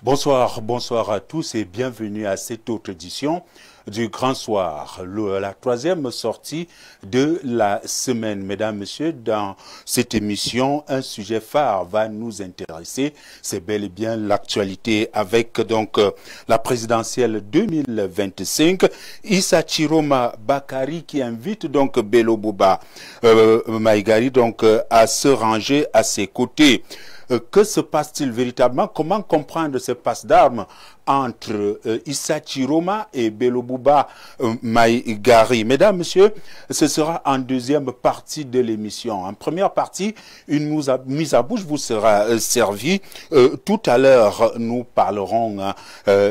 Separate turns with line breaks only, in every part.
Bonsoir, bonsoir à tous et bienvenue à cette autre édition du Grand Soir, la troisième sortie de la semaine. Mesdames, Messieurs, dans cette émission, un sujet phare va nous intéresser. C'est bel et bien l'actualité avec donc la présidentielle 2025. Issa Chiroma Bakari qui invite donc Bello Bouba Maïgari donc à se ranger à ses côtés. Que se passe-t-il véritablement? Comment comprendre ce passe d'armes entre Issa Chiroma et Bello Bouba Maïgari? Mesdames, Messieurs, ce sera en deuxième partie de l'émission. En première partie, une mise à bouche vous sera servie. Tout à l'heure, nous parlerons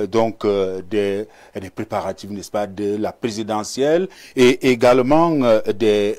donc des préparatifs, n'est-ce pas, de la présidentielle et également des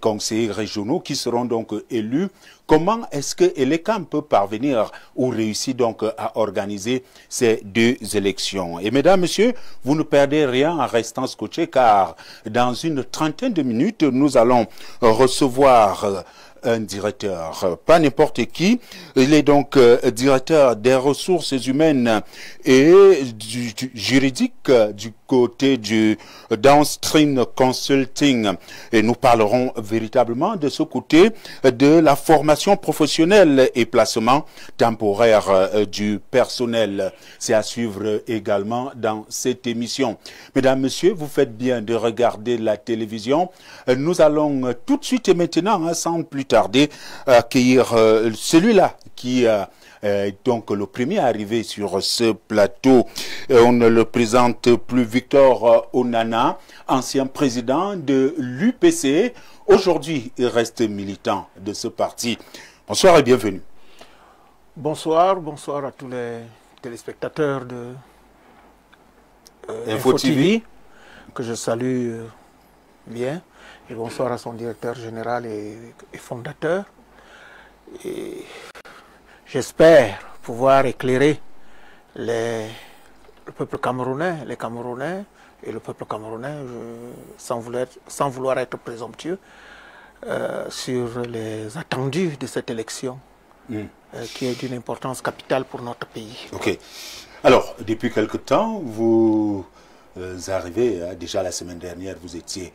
conseillers régionaux qui seront donc élus. Comment est-ce que l'ECAM peut parvenir ou réussir donc à organiser ces deux élections? Et mesdames, messieurs, vous ne perdez rien en restant scotchés car dans une trentaine de minutes, nous allons recevoir un directeur, pas n'importe qui. Il est donc directeur des ressources humaines et du juridique du côté du Downstream Consulting. Et nous parlerons véritablement de ce côté de la formation professionnelle et placement temporaire du personnel. C'est à suivre également dans cette émission. Mesdames, Messieurs, vous faites bien de regarder la télévision. Nous allons tout de suite et maintenant, sans plus tarder, accueillir celui-là qui est donc le premier arrivé sur ce plateau. On ne le présente plus, Victor Onana, ancien président de l'UPC. Aujourd'hui, il reste militant de ce parti. Bonsoir et bienvenue.
Bonsoir, bonsoir à tous les téléspectateurs de
Info TV,
que je salue bien. Et bonsoir à son directeur général et fondateur. Et j'espère pouvoir éclairer le peuple camerounais, les Camerounais et le peuple camerounais, sans vouloir être présomptueux, sur les attendus de cette élection, qui est d'une importance capitale pour notre pays.
Ok. Alors, depuis quelque temps, vous arrivez, déjà la semaine dernière, vous étiez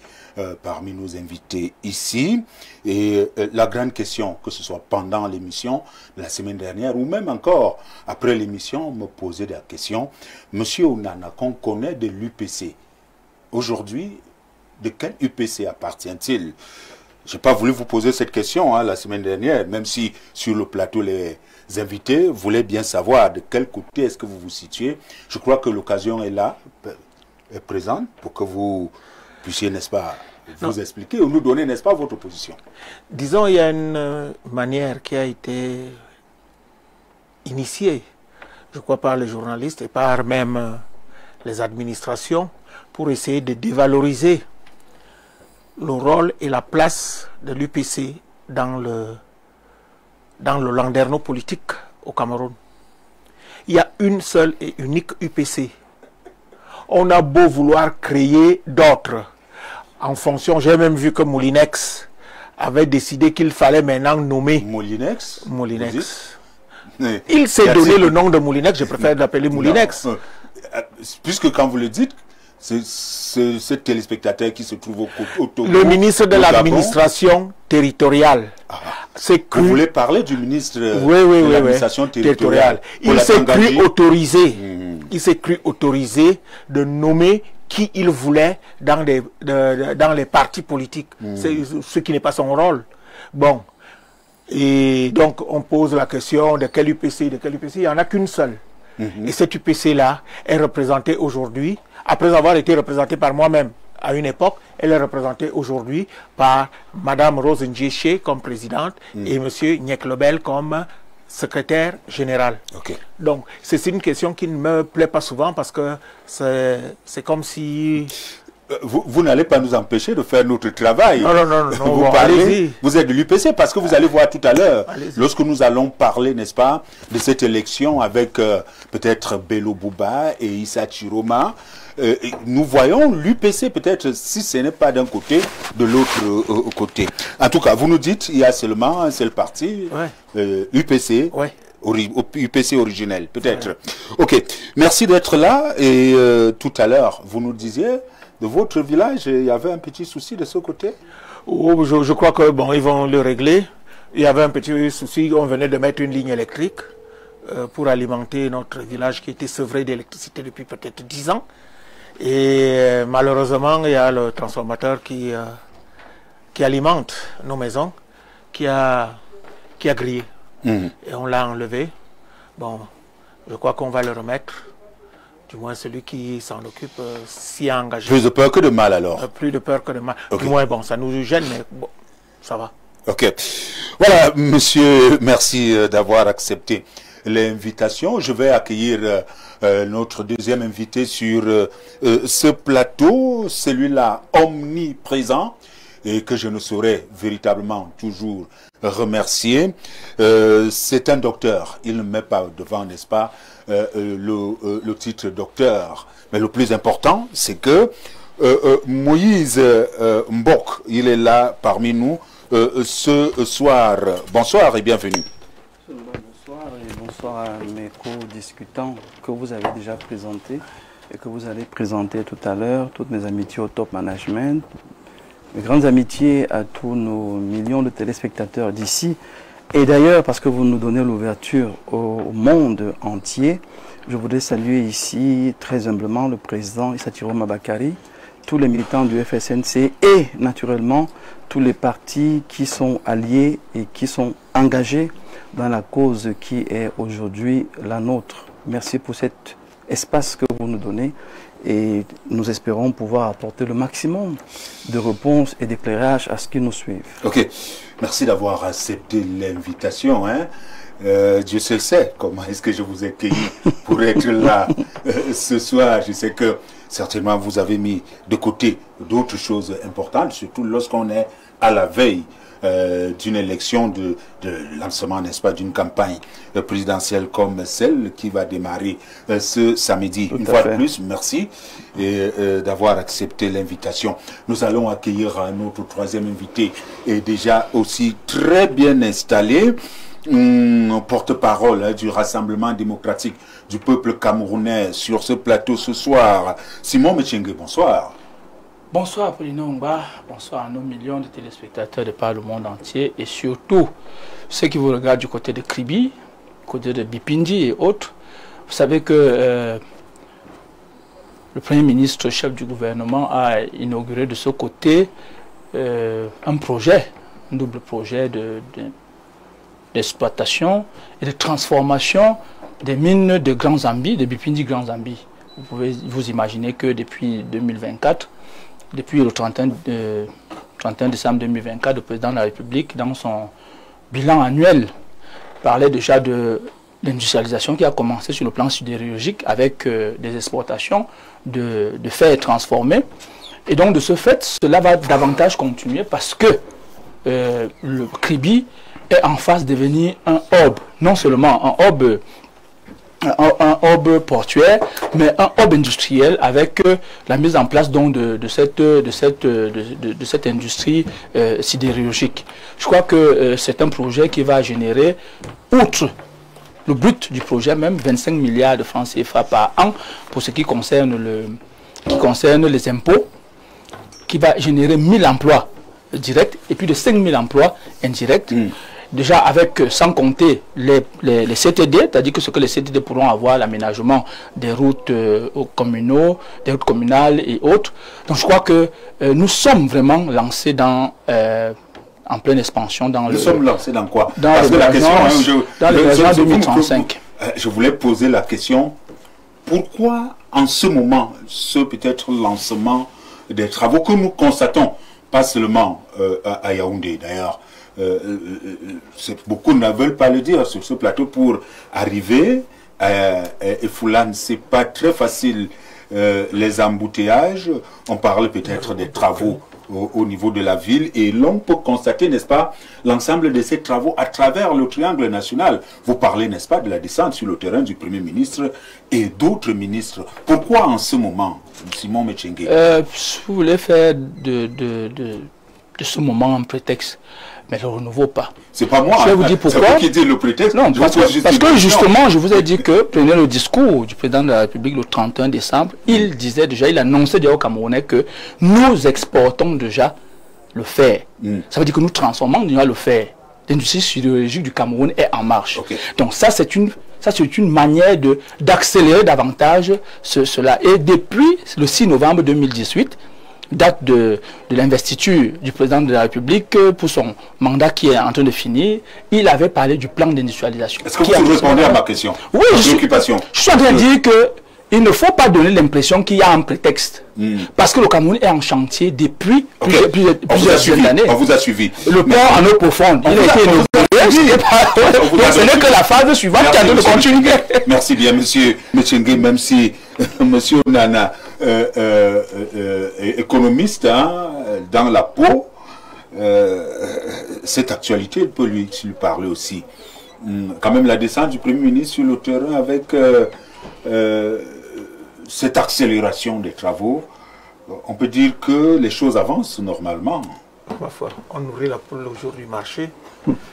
parmi nos invités ici. Et la grande question, que ce soit pendant l'émission de la semaine dernière ou même encore après l'émission, me posait la question, Monsieur Onana, qu'on connaît de l'UPC, aujourd'hui, de quel UPC appartient-il? Je n'ai pas voulu vous poser cette question la semaine dernière, même si sur le plateau, les invités voulaient bien savoir de quel côté est-ce que vous vous situez. Je crois que l'occasion est là, est présente, pour que vous puissiez, n'est-ce pas, vous expliquer ou nous donner, n'est-ce pas, votre position.
Disons, il y a une manière qui a été initiée, je crois, par les journalistes et par même les administrations, pour essayer de dévaloriser le rôle et la place de l'UPC dans le landerneau politique au Cameroun. Il y a une seule et unique UPC. On a beau vouloir créer d'autres en fonction, j'ai même vu que Moulinex avait décidé qu'il fallait maintenant nommer
Moulinex.
Il s'est donné le nom de Moulinex, je préfère l'appeler Moulinex.
Puisque quand vous le dites, c'est ce téléspectateur qui se trouve au
le ministre de l'administration territoriale.
Vous voulez parler du ministre
de
l'administration territoriale.
Il s'est cru autorisé. Il s'est cru autorisé de nommer qui il voulait dans les partis politiques. Ce qui n'est pas son rôle. Bon. Et donc, on pose la question de quel UPC, Il n'y en a qu'une seule. Et cette UPC-là est représentée aujourd'hui, après avoir été représentée par moi-même à une époque, elle est représentée aujourd'hui par Mme Rose Ndjéché comme présidente et M. Nyek Lebel comme secrétaire général. Donc, c'est une question qui ne me plaît pas souvent parce que c'est comme si...
Vous n'allez pas nous empêcher de faire notre travail.
Non.
Vous êtes de l'UPC parce que vous allez voir tout à l'heure, lorsque nous allons parler, n'est-ce pas, de cette élection avec peut-être Bello Bouba et Issa Chiroma, nous voyons l'UPC peut-être, si ce n'est pas d'un côté, de l'autre côté. En tout cas, vous nous dites, il y a seulement un seul parti, UPC, UPC originel, peut-être. Ok, merci d'être là. Et tout à l'heure, vous nous disiez, de votre village, il y avait un petit souci de ce côté?
Oh, je crois que bon, ils vont le régler. Il y avait un petit souci, on venait de mettre une ligne électrique pour alimenter notre village qui était sevré d'électricité depuis peut-être 10 ans. Et malheureusement, il y a le transformateur qui alimente nos maisons, qui a grillé. Et on l'a enlevé. Bon, je crois qu'on va le remettre. Du moins, celui qui s'en occupe s'y est engagé.
Plus de peur que de mal, alors.
Plus de peur que de mal.
Okay.
Du moins, bon, ça nous gêne, mais bon, ça va.
Ok. Voilà, monsieur, merci d'avoir accepté l'invitation. Je vais accueillir notre deuxième invité sur ce plateau, celui-là omniprésent, et que je ne saurais véritablement toujours remercier. C'est un docteur, il ne met pas devant, n'est-ce pas, le titre docteur. Mais le plus important, c'est que Moïse Mbok, il est là parmi nous ce soir. Bonsoir et bienvenue.
Bonsoir et bonsoir à mes co-discutants que vous avez déjà présentés et que vous allez présenter tout à l'heure. Toutes mes amitiés au top management. Mes grandes amitiés à tous nos millions de téléspectateurs d'ici. Et d'ailleurs, parce que vous nous donnez l'ouverture au monde entier, je voudrais saluer ici très humblement le président Issa Tiroma Bakari, tous les militants du FSNC et naturellement tous les partis qui sont alliés et qui sont engagés dans la cause qui est aujourd'hui la nôtre. Merci pour cet espace que vous nous donnez. Et nous espérons pouvoir apporter le maximum de réponses et d'éclairage à ce qui nous suivent.
Ok, merci d'avoir accepté l'invitation. Hein. Dieu seul sait comment est-ce que je vous ai cueilli pour être là ce soir. Je sais que certainement vous avez mis de côté d'autres choses importantes, surtout lorsqu'on est à la veille d'une élection, de lancement, n'est-ce pas, d'une campagne présidentielle comme celle qui va démarrer ce samedi. Une fois de plus, merci d'avoir accepté l'invitation. Nous allons accueillir notre troisième invité, et déjà aussi très bien installé, porte-parole du Rassemblement démocratique du peuple camerounais sur ce plateau ce soir. Simon Mechengue, bonsoir.
Bonsoir Apollinaire Ngba, bonsoir à nos millions de téléspectateurs de par le monde entier et surtout ceux qui vous regardent du côté de Kribi, côté de Bipindi et autres. Vous savez que le Premier ministre, chef du gouvernement, a inauguré de ce côté un projet, un double projet d'exploitation et de transformation des mines de Grand Zambi, de Bipindi Grand Zambi. Vous pouvez vous imaginer que depuis 2024, depuis le 31 décembre 2024, le président de la République, dans son bilan annuel, parlait déjà de l'industrialisation qui a commencé sur le plan sidérurgique avec des exportations de fer transformés. Et donc, de ce fait, cela va davantage continuer parce que le Kribi est en phase de devenir un hub, non seulement un hub portuaire, mais un hub industriel avec la mise en place donc de cette industrie sidérurgique. Je crois que c'est un projet qui va générer, outre le but du projet même, 25 milliards de francs CFA par an pour ce qui concerne les impôts, qui va générer 1000 emplois directs et plus de 5000 emplois indirects. Déjà avec, sans compter les CTD, c'est-à-dire que ce que les CTD pourront avoir, l'aménagement des routes communaux, des routes communales et autres. Donc je crois que nous sommes vraiment lancés dans, en pleine expansion. Nous
sommes lancés dans quoi?
Dans l'émergence 2035.
Je voulais poser la question, pourquoi en ce moment, ce peut-être lancement des travaux que nous constatons, pas seulement à Yaoundé d'ailleurs, beaucoup ne veulent pas le dire sur ce plateau, pour arriver et Foulane, c'est pas très facile, les embouteillages, on parle peut-être des travaux au niveau de la ville, et l'on peut constater, n'est-ce pas, l'ensemble de ces travaux à travers le triangle national. Vous parlez, n'est-ce pas, de la descente sur le terrain du Premier ministre et d'autres ministres. Pourquoi en ce moment, Simon Mechengue?
Vous voulez faire de ce moment un prétexte. mais le renouveau pas.
C'est pas moi.
Je vais vous dire pourquoi.
C'est vous qui dites le prétexte.
Non, parce que justement, je vous ai dit que, prenez le discours du président de la République le 31 décembre, il disait déjà, il annonçait déjà aux Camerounais que nous exportons déjà le fer. Ça veut dire que nous transformons déjà le fer. L'industrie sidérurgique du Cameroun est en marche. Okay. Donc ça, c'est une manière d'accélérer davantage cela. Et depuis le 6 novembre 2018, date de l'investiture du président de la République pour son mandat qui est en train de finir, il avait parlé du plan d'industrialisation.
Est-ce que vous répondez à ma question?
Oui, je suis en train de dire que il ne faut pas donner l'impression qu'il y a un prétexte. Parce que le Cameroun est en chantier depuis plusieurs années.
On vous a suivi.
Le port en eau profonde, il a été inauguré. Ce n'est que la phase suivante qui a de continuer.
Merci bien, monsieur Mechengue, même si monsieur Nana, économiste dans la peau, cette actualité peut lui parler aussi. Quand même la descente du Premier ministre sur le terrain avec cette accélération des travaux, on peut dire que les choses avancent normalement.
Ma foi, on nourrit la poule le jour du marché.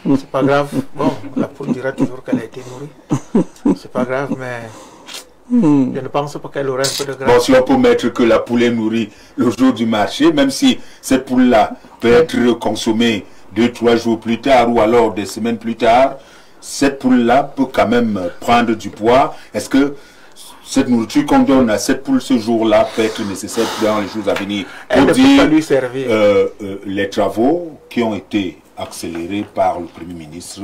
C'est pas grave. Bon, la poule dira toujours qu'elle a été nourrie. C'est pas grave, mais je ne pense pas qu'elle aurait un peu de grâce.
Bon, si on peut mettre que la poule est nourrie le jour du marché, même si cette poule-là peut être consommée 2-3 jours plus tard ou alors des semaines plus tard, cette poule-là peut quand même prendre du poids. Est-ce que cette nourriture qu'on donne à cette poule ce jour-là peut être nécessaire dans les jours à venir pour dire
lui servir.
Les travaux qui ont été accélérés par le Premier ministre,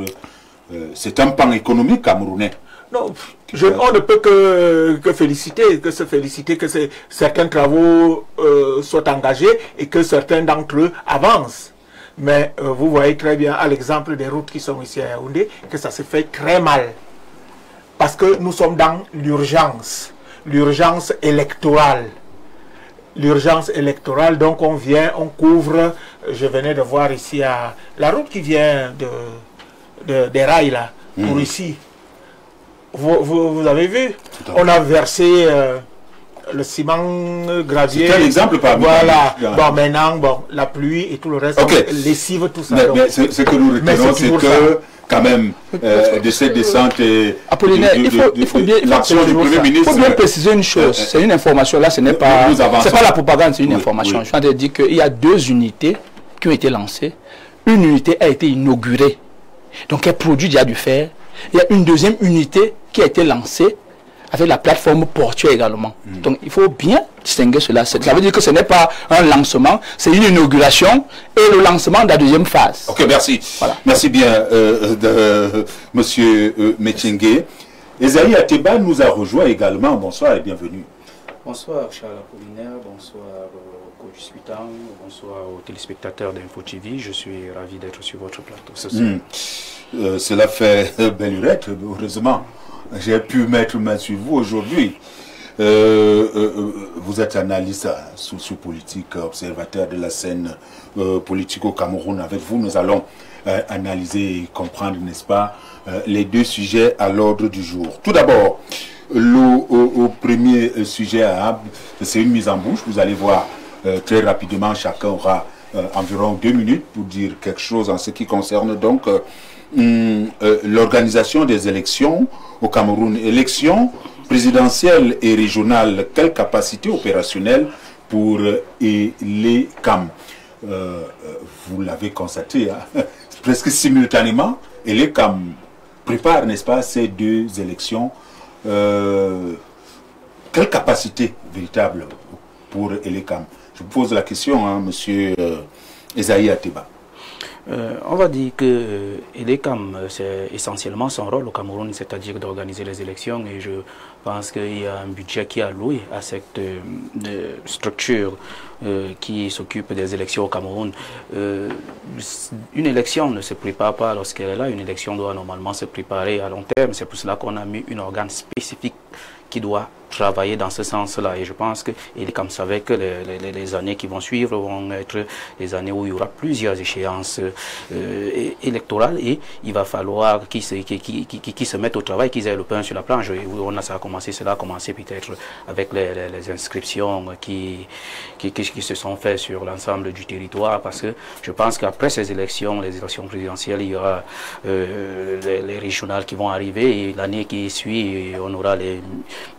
c'est un pan économique camerounais.
Non, on ne peut que se féliciter que certains travaux soient engagés et que certains d'entre eux avancent. Mais vous voyez très bien à l'exemple des routes qui sont ici à Yaoundé que ça se fait très mal. Parce que nous sommes dans l'urgence électorale. L'urgence électorale, donc on couvre, je venais de voir ici la route qui vient des rails là, pour ici. Vous avez vu? On a versé le ciment gravier.
C'est un exemple parmi.
Voilà. Bon, maintenant, la pluie et tout le reste, lessive tout ça.
Mais ce que nous retenons, c'est que quand même, de cette descente
Apollinaire, il faut bien préciser une chose. C'est une information, là, ce n'est pas la propagande, c'est une information. Je suis en train de dire qu'il y a 2 unités qui ont été lancées. Une unité a été inaugurée, donc elle produit déjà du fer. Il y a une deuxième unité qui a été lancée avec la plateforme portuaire également. Donc il faut bien distinguer cela. Ça veut dire que ce n'est pas un lancement, c'est une inauguration et le lancement de la deuxième phase.
Ok, merci. Voilà. Merci bien, monsieur Mechengue. Esaïe Ateba nous a rejoint également. Bonsoir et bienvenue.
Bonsoir Charles Apollinaire, bonsoir coach Suitan, bonsoir aux téléspectateurs d'Info TV. Je suis ravi d'être sur votre plateau ce soir.
Cela fait belle lurette, heureusement. J'ai pu mettre main sur vous aujourd'hui. Vous êtes analyste socio-politique, observateur de la scène politique au Cameroun. Avec vous, nous allons analyser et comprendre, n'est-ce pas, les 2 sujets à l'ordre du jour. Tout d'abord, le premier sujet, c'est une mise en bouche. Vous allez voir très rapidement, chacun aura environ 2 minutes pour dire quelque chose en ce qui concerne donc l'organisation des élections au Cameroun. Élections présidentielles et régionales, quelle capacité opérationnelle pour les CAM? Vous l'avez constaté, presque simultanément, et les CAM préparent, n'est-ce pas, ces 2 élections. Quelle capacité véritable pour les CAM? Je vous pose la question, monsieur Esaïe Ateba.
On va dire que l'ECAM, c'est essentiellement son rôle au Cameroun, c'est-à-dire d'organiser les élections. Et je pense qu'il y a un budget qui est alloué à cette structure qui s'occupe des élections au Cameroun. Une élection ne se prépare pas lorsqu'elle est là. Une élection doit normalement se préparer à long terme. C'est pour cela qu'on a mis un organe spécifique qui doit travailler dans ce sens-là. Et je pense que l'ECAM savait que les années qui vont suivre vont être des années où il y aura plusieurs échéances électorales et il va falloir qu'ils se mettent au travail, qu'ils aient le pain sur la planche. Cela a commencé peut-être avec les inscriptions qui qui se sont faits sur l'ensemble du territoire, parce que je pense qu'après ces élections, les élections présidentielles, il y aura les régionales qui vont arriver, et l'année qui suit, on aura les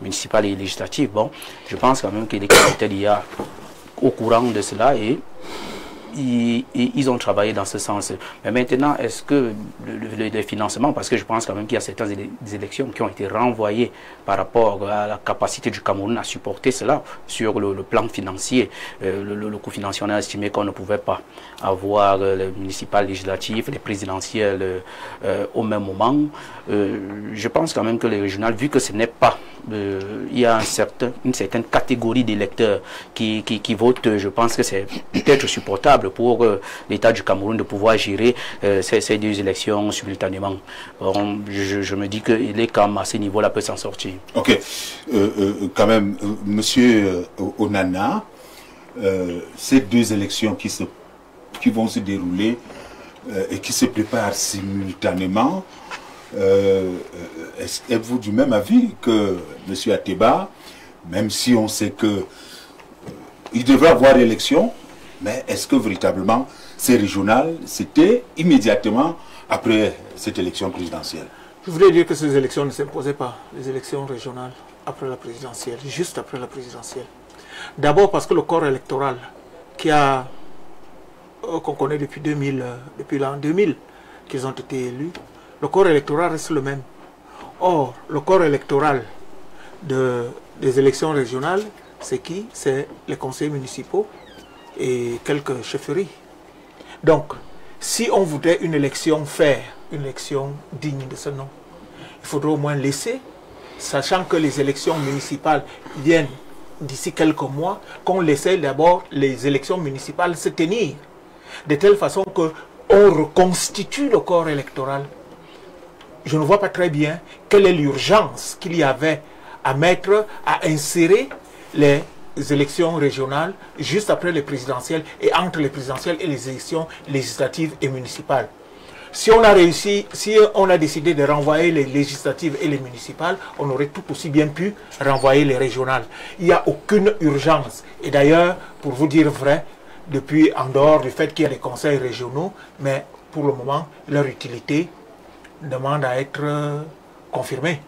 municipales et législatives. Bon, je pense quand même que les candidats, il y a au courant de cela, et ils ont travaillé dans ce sens. Mais maintenant, est-ce que le financement, parce que je pense quand même qu'il y a certaines élections qui ont été renvoyées par rapport à la capacité du Cameroun à supporter cela sur le plan financier. Le coût financier, on a estimé qu'on ne pouvait pas avoir les municipales législatives, les présidentielles au même moment. Je pense quand même que les régionales, vu que ce n'est pas, il y a une certaine catégorie d'électeurs qui votent, je pense que c'est peut-être supportable pour l'État du Cameroun de pouvoir gérer ces deux élections simultanément. Je me dis que les CAM à ce niveau-là peut s'en sortir.
Ok. Quand même, Monsieur Onana, ces deux élections qui vont se dérouler et qui se préparent simultanément, êtes-vous du même avis que M. Ateba, même si on sait que il devrait avoir élection, mais est-ce que véritablement ces régionales, c'était immédiatement après cette élection présidentielle?
Je voudrais dire que ces élections ne s'imposaient pas, les élections régionales après la présidentielle, juste après la présidentielle. D'abord parce que le corps électoral qu'on connaît depuis l'an 2000 qu'ils ont été élus, le corps électoral reste le même. Or, le corps électoral des élections régionales, c'est qui? C'est les conseils municipaux et quelques chefferies. Donc, si on voudrait une élection faire, une élection digne de ce nom, il faudrait au moins laisser, sachant que les élections municipales viennent d'ici quelques mois, qu'on laissait d'abord les élections municipales se tenir, de telle façon qu'on reconstitue le corps électoral. Je ne vois pas très bien quelle est l'urgence qu'il y avait à insérer les élections régionales juste après les présidentielles et entre les présidentielles et les élections législatives et municipales. Si on a décidé de renvoyer les législatives et les municipales, on aurait tout aussi bien pu renvoyer les régionales. Il n'y a aucune urgence. Et d'ailleurs, pour vous dire vrai, depuis en dehors du fait qu'il y a les conseils régionaux, mais pour le moment, leur utilité demande à être confirmée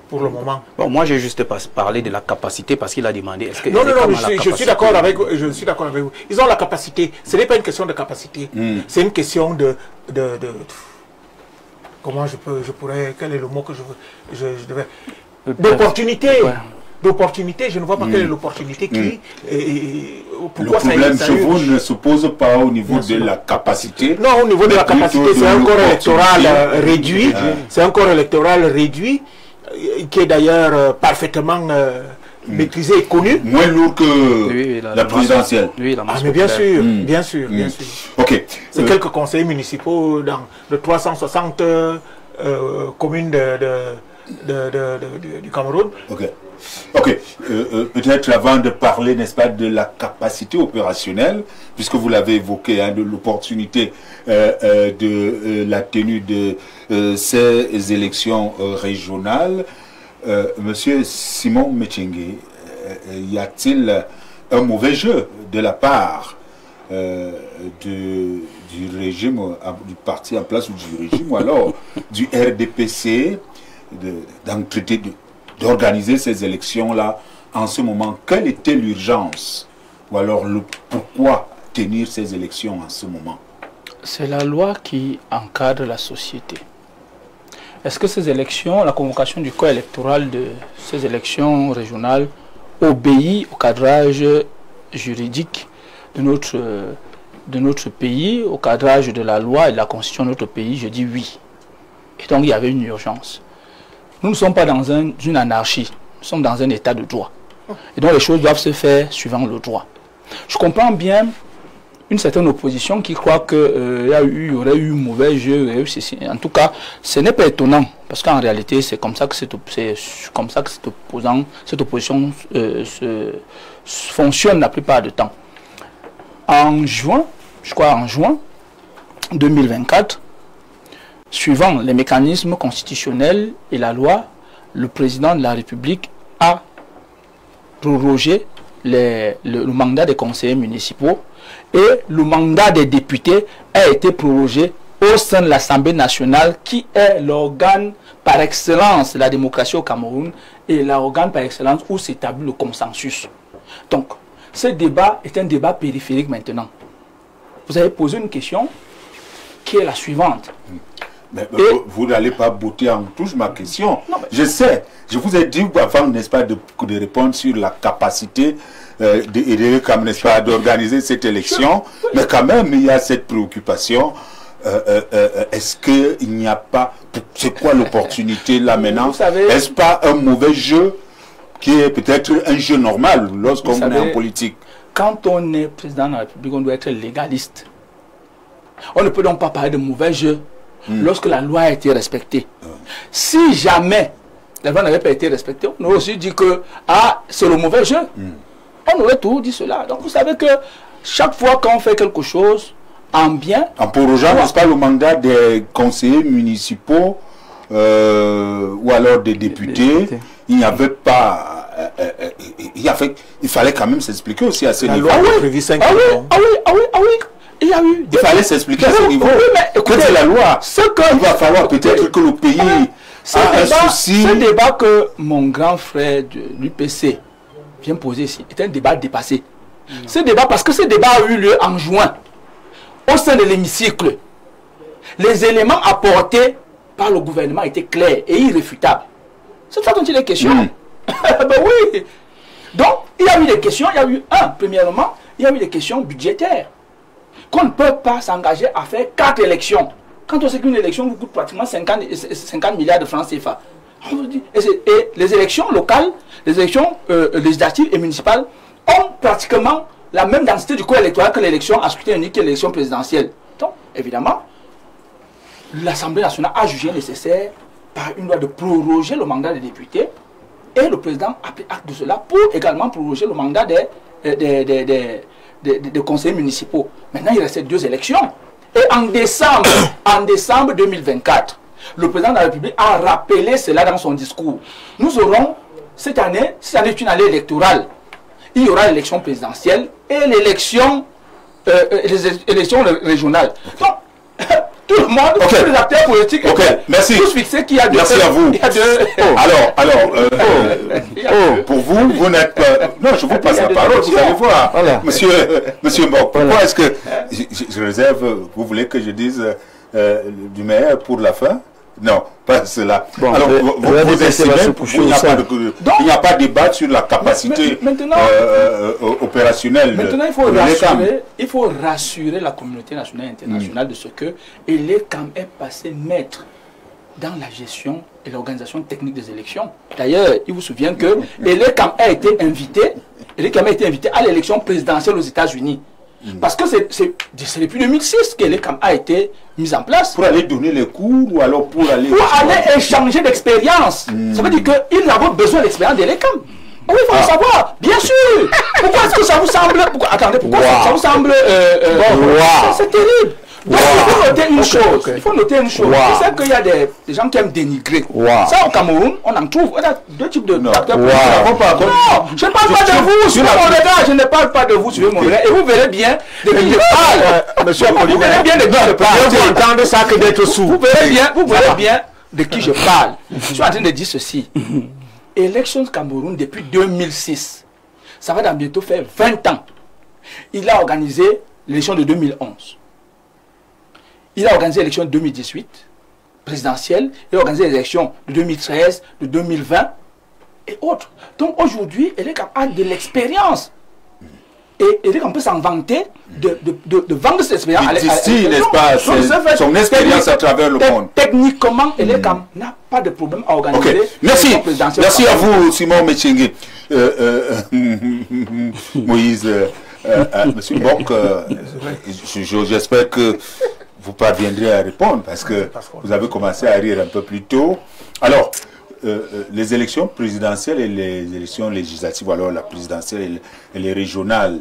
pour le moment.
Bon, moi, j'ai juste parlé de la capacité parce qu'il a demandé. Est-ce que
non, je suis d'accord avec vous. Ils ont la capacité. Ce n'est pas une question de capacité. C'est une question de comment quel est le mot que je devais... D'opportunité. Ouais. D'opportunité, je ne vois pas quelle est l'opportunité qui...
Le problème chez vous ne se pose pas au niveau de la capacité.
Non, au niveau de la capacité, c'est un corps électoral réduit. C'est un corps électoral réduit, qui est d'ailleurs parfaitement maîtrisé et connu.
Moins lourd que la présidentielle.
Mais bien sûr, bien sûr.
Ok.
C'est quelques conseillers municipaux dans de 360 communes du Cameroun.
Ok, peut-être avant de parler, n'est-ce pas, de la capacité opérationnelle, puisque vous l'avez évoqué, de l'opportunité de la tenue de ces élections régionales, Monsieur Simon Metchengue, y a-t-il un mauvais jeu de la part du régime, du parti en place ou du régime, ou alors du RDPC, d'organiser ces élections-là en ce moment? Quelle était l'urgence? Ou alors pourquoi tenir ces élections en ce moment?
C'est la loi qui encadre la société. Est-ce que ces élections, la convocation du corps électoral de ces élections régionales obéit au cadrage juridique de notre pays, au cadrage de la loi et de la constitution de notre pays? Je dis oui. Et donc il y avait une urgence. Nous ne sommes pas dans une anarchie, nous sommes dans un état de droit. Et donc les choses doivent se faire suivant le droit. Je comprends bien une certaine opposition qui croit qu'il y aurait eu mauvais jeu. En tout cas, ce n'est pas étonnant, parce qu'en réalité, c'est comme ça que cette opposition fonctionne la plupart du temps. En juin 2024, suivant les mécanismes constitutionnels et la loi, le président de la République a prorogé le mandat des conseillers municipaux et le mandat des députés a été prorogé au sein de l'Assemblée nationale qui est l'organe par excellence de la démocratie au Cameroun et l'organe par excellence où s'établit le consensus. Donc, ce débat est un débat périphérique maintenant. Vous avez posé une question qui est la suivante.
Mais vous n'allez pas botter en touche ma question. Non, je sais, je vous ai dit avant, n'est-ce pas, de répondre sur la capacité n'est-ce pas, d'organiser cette élection, mais quand même, il y a cette préoccupation. Est-ce qu'il n'y a pas... C'est quoi l'opportunité là maintenant? Est-ce pas un mauvais jeu qui est peut-être un jeu normal lorsqu'on est en politique?
Quand on est président de la République, on doit être légaliste. On ne peut donc pas parler de mauvais jeu lorsque la loi a été respectée. Si jamais la loi n'avait pas été respectée, on aurait aussi dit que c'est le mauvais jeu. On aurait toujours dit cela. Donc vous savez que chaque fois qu'on fait quelque chose en bien...
En prorogeant, n'est-ce pas, le mandat des conseillers municipaux ou alors des députés, il n'y avait pas... il fallait quand même s'expliquer aussi à ce niveau.
La loi a prévu 5 ans.
Il y a eu...
Il fallait s'expliquer à ce niveau. Écoutez, la loi, il va falloir peut-être que le pays a un souci...
Ce débat que mon grand frère de l'UPC vient poser ici est un débat dépassé. Ce débat, parce que ce débat a eu lieu en juin, au sein de l'hémicycle. Les éléments apportés par le gouvernement étaient clairs et irréfutables. C'est ça dont il est question. Ben oui. Donc, il y a eu des questions. Il y a eu premièrement, il y a eu des questions budgétaires. Qu'on ne peut pas s'engager à faire 4 élections. Quand on sait qu'une élection vous coûte pratiquement 50 milliards de francs CFA. Et les élections locales, les élections législatives et municipales ont pratiquement la même densité du corps électoral que l'élection à scrutin unique et l'élection présidentielle. Donc, évidemment, l'Assemblée nationale a jugé nécessaire, par une loi, de proroger le mandat des députés, et le président a pris acte de cela pour également proroger le mandat des conseillers municipaux. Maintenant, il restait 2 élections. Et en décembre 2024, le président de la République a rappelé cela dans son discours. Nous aurons, cette année est une année électorale. Il y aura l'élection présidentielle et l'élection régionale. Donc, tout le monde, tous les acteurs politiques, tous fixés qu'il y a deux...
Merci à vous. Pour vous, vous n'êtes pas... Non, je vous passe la parole, vous allez voir. Voilà. Monsieur Mbok, pourquoi est-ce que... Je réserve, vous voulez que je dise du meilleur pour la fin? Non, pas cela. Bon, alors, vous estimez qu'il n'y a pas de débat sur la capacité opérationnelle.
Maintenant, il faut rassurer la communauté nationale et internationale de ce que l'ECAM est passé maître dans la gestion et l'organisation technique des élections. D'ailleurs, il vous souvient que l'ECAM a été invité à l'élection présidentielle aux États-Unis. Parce que c'est depuis 2006 que l'ECAM a été mise en place.
Pour aller donner les cours ou alors pour aller
échanger d'expérience. Ça veut dire qu'ils avaient besoin d'expérience de l'ECAM. Oui, il faut le savoir. Bien sûr. Pourquoi est-ce que ça vous semble... Attendez, pourquoi ça vous semble... C'est terrible. Donc, il faut noter une chose. Je sais qu'il y a des gens qui aiment dénigrer. Ça, au Cameroun, on en trouve. On a 2 types d'acteurs politiques. Non, je ne parle pas de vous. Suivez mon regard. Je ne parle pas de vous. Suivez mon regard. Et vous verrez bien de qui je parle. Monsieur Apollinaire. Vous verrez bien de qui je parle.
Vous entendez ça que d'être sous.
Vous verrez bien de qui je parle. Je suis en train de dire ceci. Elections Cameroun depuis 2006. Ça va dans bientôt faire 20 ans. Il a organisé l'élection de 2011. Il a organisé l'élection de 2018, présidentielle. Il a organisé l'élection de 2013, de 2020 et autres. Donc aujourd'hui, l'ECAM a de l'expérience. Et l'ECAM peut s'en vanter de vendre cette expérience.
D'ici, n'est-ce pas, son expérience à travers le monde.
Techniquement, l'ECAM n'a pas de problème à organiser.
Merci à vous, Simon Metchengue. Moïse, Monsieur Mbok, j'espère que vous parviendrez à répondre parce que vous avez commencé à rire un peu plus tôt. Alors, les élections présidentielles et les élections législatives, alors la présidentielle et les régionales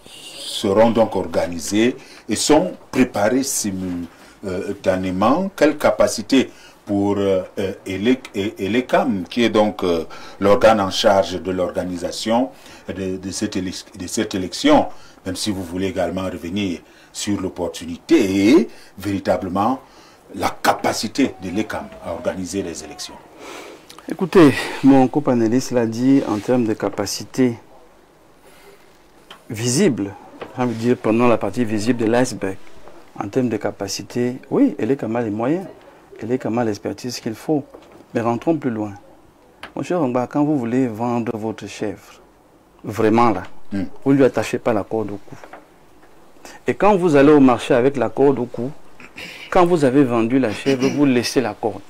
seront donc organisées et sont préparées simultanément. Quelle capacité pour ELECAM, qui est donc l'organe en charge de l'organisation de cette élection, même si vous voulez également revenir sur l'opportunité et véritablement la capacité de l'ELECAM à organiser les élections.
Écoutez, mon copanéliste l'a dit en termes de capacité visible, j'ai envie de dire pendant la partie visible de l'iceberg. En termes de capacité, oui, ELECAM a les moyens, ELECAM a l'expertise qu'il faut. Mais rentrons plus loin. Mon cher Rongba, quand vous voulez vendre votre chèvre, vraiment là, vous ne lui attachez pas la corde au cou. Et quand vous allez au marché avec la corde au cou, quand vous avez vendu la chèvre, vous laissez la corde.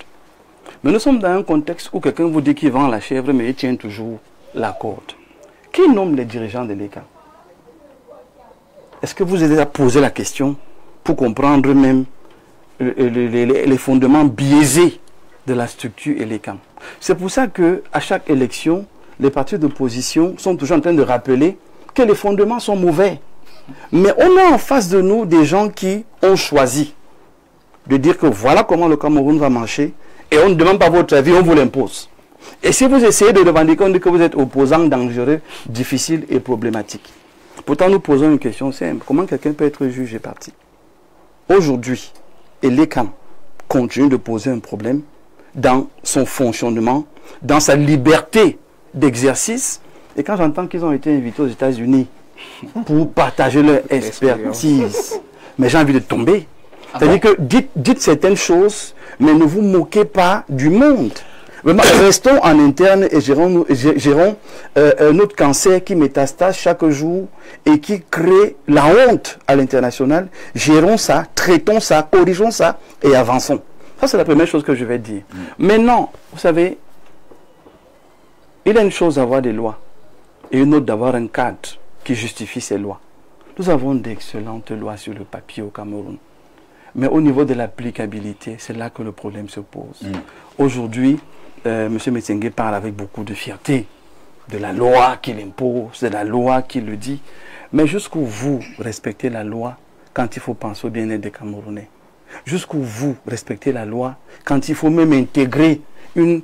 Mais nous sommes dans un contexte où quelqu'un vous dit qu'il vend la chèvre, mais il tient toujours la corde. Qui nomme les dirigeants de l'ELECAM? Est-ce que vous avez posé la question pour comprendre même les fondements biaisés de la structure ELECAM? C'est pour ça qu'à chaque élection, les partis d'opposition sont toujours en train de rappeler que les fondements sont mauvais. Mais on a en face de nous des gens qui ont choisi de dire que voilà comment le Cameroun va marcher et on ne demande pas votre avis, on vous l'impose. Et si vous essayez de revendiquer, on dit que vous êtes opposant dangereux, difficile et problématique. Pourtant, nous posons une question simple. Comment quelqu'un peut être juge et parti? Aujourd'hui, ELECAM continue de poser un problème dans son fonctionnement, dans sa liberté d'exercice. Et quand j'entends qu'ils ont été invités aux États-Unis pour partager leur expertise, mais j'ai envie de tomber. C'est-à-dire que dites certaines choses, mais ne vous moquez pas du monde. Vraiment, restons en interne et gérons notre cancer qui métastase chaque jour et qui crée la honte à l'international. Gérons ça, traitons ça, corrigeons ça et avançons. Ça, c'est la première chose que je vais dire. Maintenant, vous savez, il y a une chose d'avoir des lois et une autre d'avoir un cadre qui justifie ces lois. Nous avons d'excellentes lois sur le papier au Cameroun. Mais au niveau de l'applicabilité, c'est là que le problème se pose. Aujourd'hui, M. Metsengue parle avec beaucoup de fierté de la loi qu'il impose, de la loi qui le dit. Mais jusqu'où vous respectez la loi quand il faut penser au bien-être des Camerounais? Jusqu'où vous respectez la loi quand il faut même intégrer une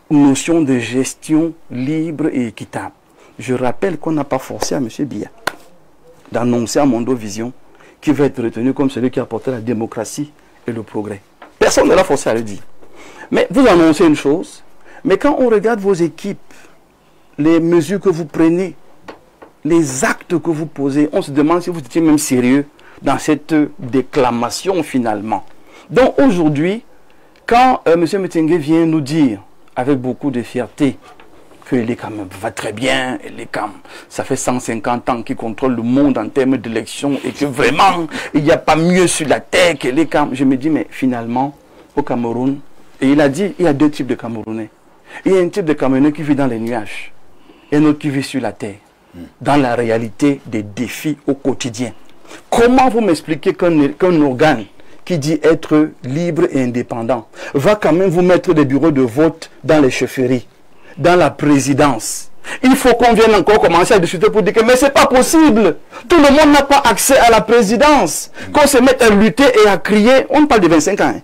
notion de gestion libre et équitable? Je rappelle qu'on n'a pas forcé à M. Biya d'annoncer à Mondovision qu'il va être retenu comme celui qui a apporté la démocratie et le progrès. Personne ne l'a forcé à le dire. Mais vous annoncez une chose, mais quand on regarde vos équipes, les mesures que vous prenez, les actes que vous posez, on se demande si vous étiez même sérieux dans cette déclamation finalement. Donc aujourd'hui, quand M. Metsengue vient nous dire, avec beaucoup de fierté, que l'ELECAM va très bien, l'ELECAM, ça fait 150 ans qu'il contrôle le monde en termes d'élections et que vraiment, il n'y a pas mieux sur la terre que l'ELECAM. Je me dis, mais finalement, au Cameroun, et il a dit, il y a deux types de Camerounais. Il y a un type de Camerounais qui vit dans les nuages et un autre qui vit sur la terre, dans la réalité des défis au quotidien. Comment vous m'expliquez qu'un organe qui dit être libre et indépendant va quand même vous mettre des bureaux de vote dans les chefferies, dans la présidence? Il faut qu'on vienne encore commencer à discuter pour dire que mais c'est pas possible. Tout le monde n'a pas accès à la présidence. Qu'on se mette à lutter et à crier, on parle de 25 ans.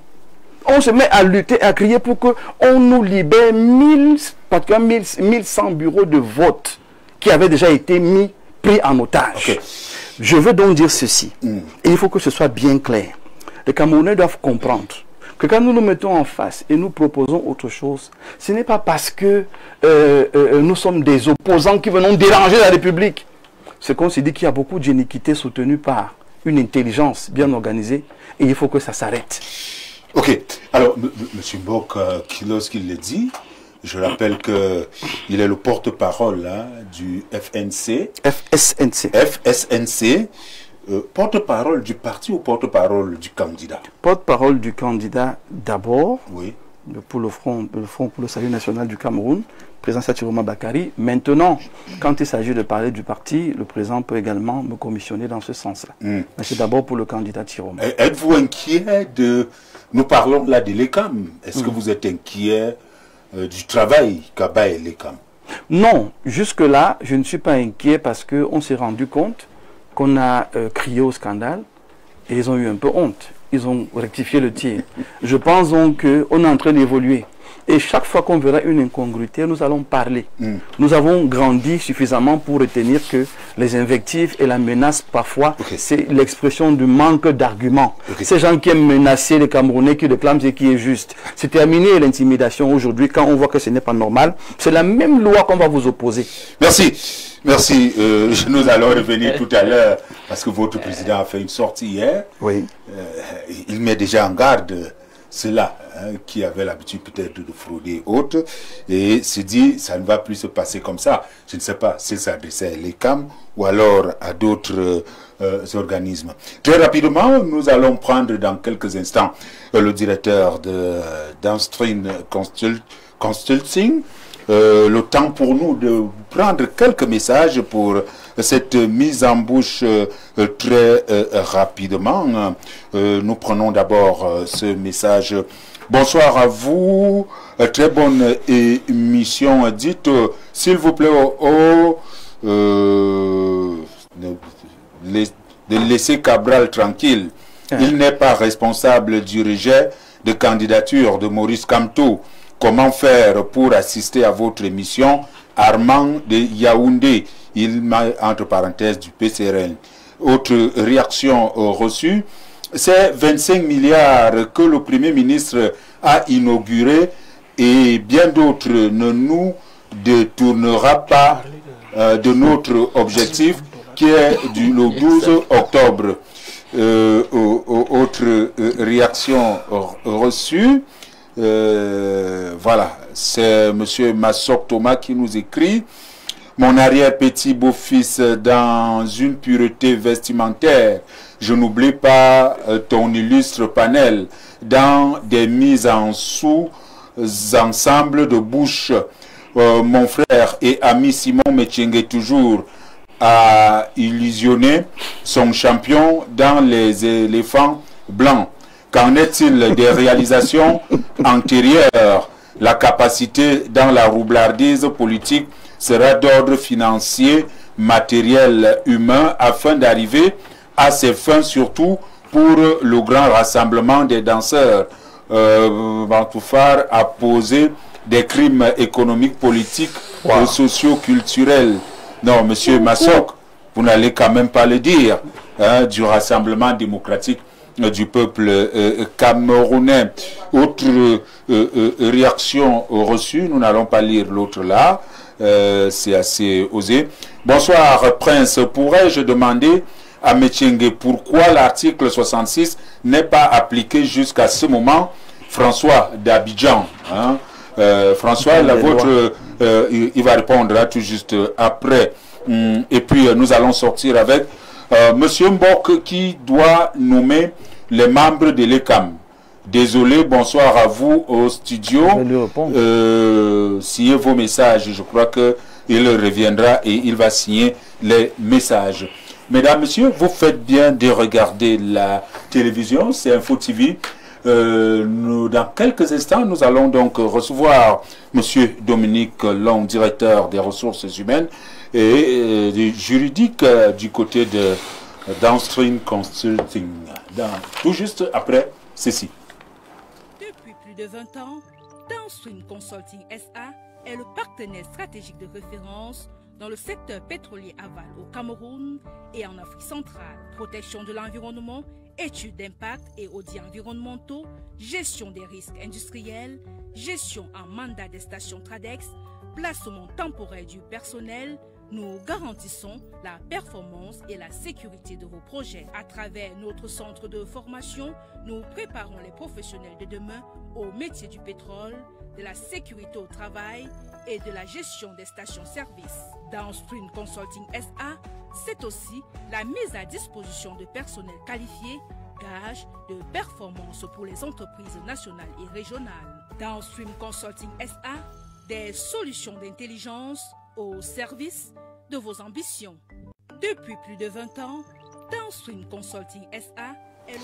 On se met à lutter et à crier pour qu'on nous libère 1100 bureaux de vote qui avaient déjà été pris en otage. Okay. Je veux donc dire ceci. Et il faut que ce soit bien clair. Les Camerounais doivent comprendre que quand nous nous mettons en face et nous proposons autre chose, ce n'est pas parce que nous sommes des opposants qui venons déranger la République. C'est qu'on se dit qu'il y a beaucoup d'iniquités soutenues par une intelligence bien organisée et il faut que ça s'arrête.
Ok. Alors, M. Mbok, lorsqu'il le dit, je rappelle qu'il est le porte-parole du FSNC. Porte-parole du parti ou porte-parole du candidat?
Porte-parole du candidat d'abord,
oui.
Pour le Front pour le Salut National du Cameroun, président Satiroma Bakari. Maintenant, quand il s'agit de parler du parti, le président peut également me commissionner dans ce sens-là. Mais c'est d'abord pour le candidat Tiroma.
Êtes-vous inquiet de... Nous parlons là de l'ELECAM. Est-ce que vous êtes inquiet du travail qu'a fait l'ELECAM? Non,
jusque-là, je ne suis pas inquiet parce qu'on s'est rendu compte qu'on a crié au scandale et ils ont eu un peu honte. ils ont rectifié le tir. Je pense donc qu'on est en train d'évoluer. Et chaque fois qu'on verra une incongruité, nous allons parler. Nous avons grandi suffisamment pour retenir que les invectives et la menace, parfois, c'est l'expression du manque d'arguments. Ces gens qui aiment menacer les Camerounais, qui réclament ce qui est juste. C'est terminé l'intimidation aujourd'hui quand on voit que ce n'est pas normal. C'est la même loi qu'on va vous opposer.
Merci. Merci. Nous allons revenir tout à l'heure parce que votre président a fait une sortie hier.
Oui.
Il met déjà en garde ceux-là qui avaient l'habitude peut-être de frauder autres et se dit ça ne va plus se passer comme ça. Je ne sais pas s'il s'adressait à l'ECAM ou alors à d'autres organismes. Très rapidement, nous allons prendre dans quelques instants le directeur de Downstream Consulting. Le temps pour nous de prendre quelques messages pour cette mise en bouche très rapidement. Nous prenons d'abord ce message. Bonsoir à vous, très bonne émission. Dites s'il vous plaît de laisser Cabral tranquille. Il n'est pas responsable du rejet de candidature de Maurice Kamto. Comment faire pour assister à votre émission? Armand de Yaoundé, il m'a entre parenthèses du PCRL. Autre réaction reçue, c'est 25 milliards que le Premier ministre a inauguré et bien d'autres ne nous détournera pas de notre objectif qui est le 12 octobre. Autre réaction reçue. Voilà, c'est M. Massok Thomas qui nous écrit. Mon arrière-petit beau-fils dans une pureté vestimentaire. Je n'oublie pas ton illustre panel dans des mises en sous-ensemble de bouche. Mon frère et ami Simon Mechengue toujours a illusionné son champion dans les éléphants blancs. Qu'en est-il des réalisations antérieures? La capacité dans la roublardise politique sera d'ordre financier, matériel, humain, afin d'arriver à ses fins, surtout pour le grand rassemblement des danseurs. Bantoufar a posé des crimes économiques, politiques, socio-culturels. Non, monsieur Massok, vous n'allez quand même pas le dire, du rassemblement démocratique du peuple camerounais. Autre réaction reçue, nous n'allons pas lire l'autre là, c'est assez osé. Bonsoir Prince, pourrais-je demander à Mechengue pourquoi l'article 66 n'est pas appliqué jusqu'à ce moment? François d'Abidjan. François, la vôtre, il va répondre là tout juste après. Et puis nous allons sortir avec Monsieur Mbok qui doit nommer les membres de l'ECAM. Désolé, bonsoir à vous au studio. Signez vos messages, je crois qu'il reviendra et il va signer les messages. Mesdames, Messieurs, vous faites bien de regarder la télévision, c'est Info TV. Dans quelques instants, nous allons donc recevoir Monsieur Dominique Long, directeur des ressources humaines et du juridique du côté de Downstream Consulting. Tout juste après ceci.
Depuis plus de 20 ans, Downstream Consulting SA est le partenaire stratégique de référence dans le secteur pétrolier aval au Cameroun et en Afrique centrale. Protection de l'environnement, études d'impact et audits environnementaux, gestion des risques industriels, gestion en mandat des stations Tradex, placement temporaire du personnel. Nous garantissons la performance et la sécurité de vos projets. À travers notre centre de formation, nous préparons les professionnels de demain au métier du pétrole, de la sécurité au travail et de la gestion des stations-service. Downstream Consulting SA, c'est aussi la mise à disposition de personnel qualifié, gage de performance pour les entreprises nationales et régionales. Downstream Consulting SA, des solutions d'intelligence au service de vos ambitions. Depuis plus de 20 ans, Downstream Consulting SA est le...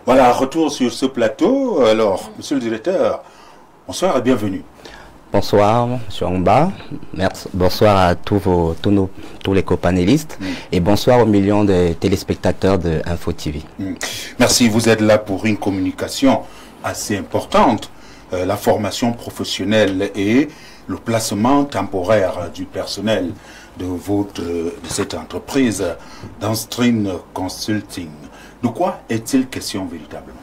Voilà, retour sur ce plateau. Alors, monsieur le directeur, bonsoir et bienvenue.
Bonsoir, M. Ongba. Merci. Bonsoir à tous les copanélistes et bonsoir aux millions de téléspectateurs de Info TV.
Merci, vous êtes là pour une communication assez importante, la formation professionnelle et le placement temporaire du personnel de cette entreprise Downstream Consulting. De quoi est-il question véritablement?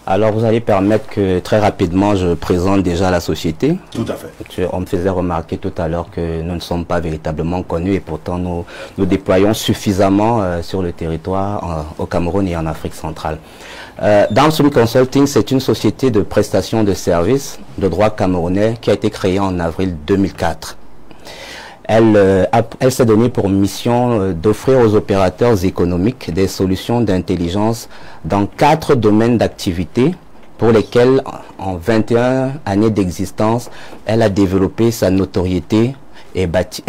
Alors, vous allez permettre que très rapidement, je présente déjà la société.
Tout à fait.
On me faisait remarquer tout à l'heure que nous ne sommes pas véritablement connus et pourtant nous déployons suffisamment sur le territoire au Cameroun et en Afrique centrale. Downstream Consulting, c'est une société de prestation de services de droit camerounais qui a été créée en avril 2004. Elle s'est donnée pour mission d'offrir aux opérateurs économiques des solutions d'intelligence dans 4 domaines d'activité pour lesquels, en 21 années d'existence, elle a développé sa notoriété et bâti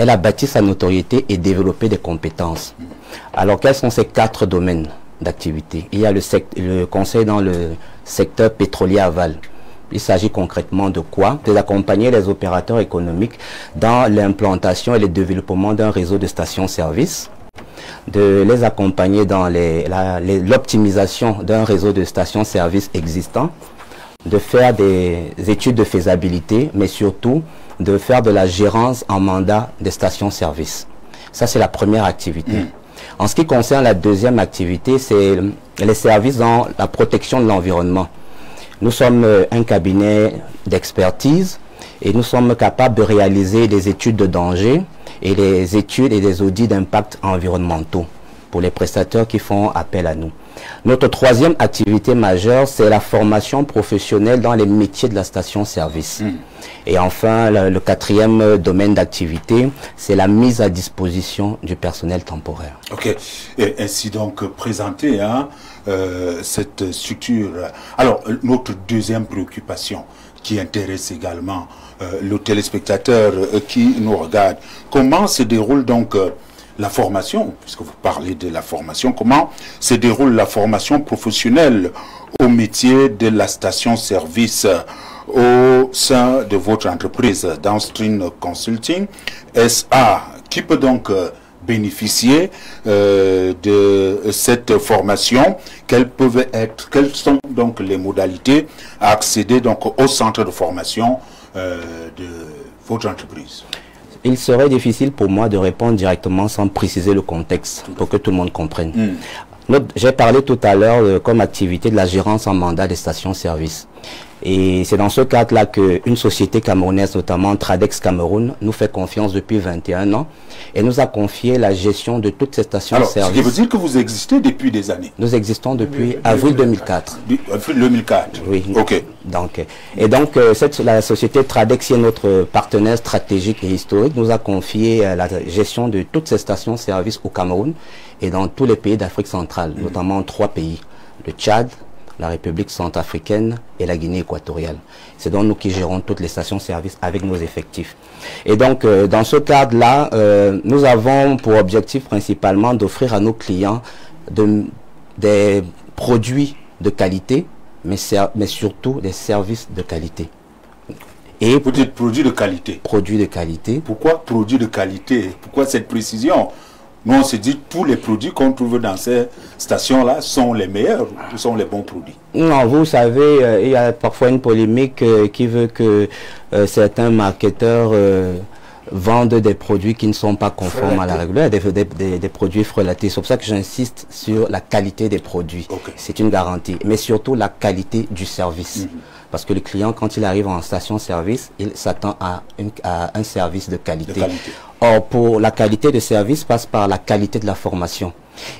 sa notoriété et développé des compétences. Alors, quels sont ces 4 domaines d'activité? Il y a le conseil dans le secteur pétrolier aval. Il s'agit concrètement de quoi? D'accompagner les opérateurs économiques dans l'implantation et le développement d'un réseau de stations-service, de les accompagner dans l'optimisation d'un réseau de stations-service existant, de faire des études de faisabilité, mais surtout de faire de la gérance en mandat des stations-service. Ça, c'est la première activité. En ce qui concerne la deuxième activité, c'est les services dans la protection de l'environnement. Nous sommes un cabinet d'expertise et nous sommes capables de réaliser des études de danger et des études et des audits d'impact environnementaux pour les prestataires qui font appel à nous. Notre troisième activité majeure, c'est la formation professionnelle dans les métiers de la station-service. Et enfin, le quatrième domaine d'activité, c'est la mise à disposition du personnel temporaire.
Ok. Et ainsi donc présenté, hein, cette structure. Alors, notre deuxième préoccupation qui intéresse également le téléspectateur qui nous regarde, comment se déroule donc la formation, puisque vous parlez de la formation, comment se déroule la formation professionnelle au métier de la station-service au sein de votre entreprise Downstream Consulting SA, qui peut donc bénéficier de cette formation? Quelles sont donc les modalités à accéder donc au centre de formation de votre entreprise?
Il serait difficile pour moi de répondre directement sans préciser le contexte pour que tout le monde comprenne. J'ai parlé tout à l'heure comme activité de la gérance en mandat des stations-service. Et c'est dans ce cadre-là qu'une société camerounaise, notamment Tradex Cameroun, nous fait confiance depuis 21 ans et nous a confié la gestion de toutes ces stations-service.
Alors, ce qui veut dire que vous existez depuis des années?
Nous existons depuis avril 2004.
Avril 2004.
Oui.
Ok.
Donc, la société Tradex, qui est notre partenaire stratégique et historique, nous a confié la gestion de toutes ces stations-service au Cameroun et dans tous les pays d'Afrique centrale, notamment 3 pays, le Tchad, la République centrafricaine et la Guinée équatoriale. C'est donc nous qui gérons toutes les stations-service avec nos effectifs. Et donc, dans ce cadre-là, nous avons pour objectif principalement d'offrir à nos clients des produits de qualité, mais surtout des services de qualité. Et
vous dites produits de qualité.
Produits de qualité.
Pourquoi produits de qualité? Pourquoi cette précision? Nous, on se dit tous les produits qu'on trouve dans ces stations-là sont les meilleurs, sont les bons produits.
Non, vous savez, il y a parfois une polémique qui veut que certains marketeurs vendent des produits qui ne sont pas conformes à la règle, des produits frelatés. C'est pour ça que j'insiste sur la qualité des produits. Okay. C'est une garantie, mais surtout la qualité du service. Parce que le client, quand il arrive en station-service, il s'attend à un service de qualité. Or, pour la qualité de service passe par la qualité de la formation.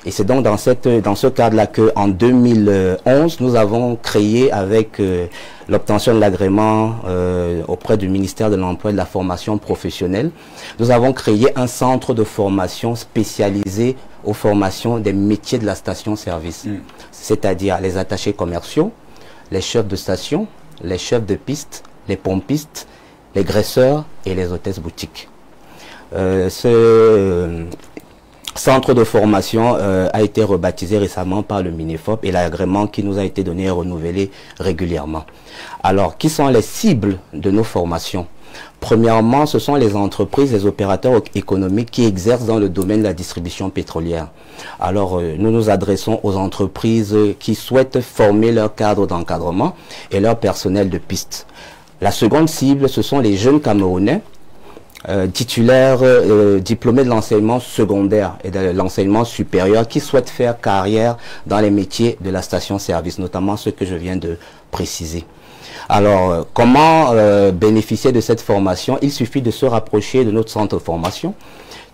Et c'est donc dans ce cadre-là qu'en 2011, nous avons créé avec l'obtention de l'agrément auprès du ministère de l'Emploi et de la Formation professionnelle, nous avons créé un centre de formation spécialisé aux formations des métiers de la station-service. C'est-à-dire les attachés commerciaux, les chefs de station, les chefs de piste, les pompistes, les graisseurs et les hôtesses boutiques. Ce centre de formation a été rebaptisé récemment par le Minefop et l'agrément qui nous a été donné est renouvelé régulièrement. Alors, qui sont les cibles de nos formations? Premièrement, ce sont les entreprises, les opérateurs économiques qui exercent dans le domaine de la distribution pétrolière. Alors, nous nous adressons aux entreprises qui souhaitent former leur cadre d'encadrement et leur personnel de piste. La seconde cible, ce sont les jeunes Camerounais titulaires, diplômés de l'enseignement secondaire et de l'enseignement supérieur qui souhaitent faire carrière dans les métiers de la station-service, notamment ceux que je viens de préciser. Alors, comment bénéficier de cette formation? Il suffit de se rapprocher de notre centre de formation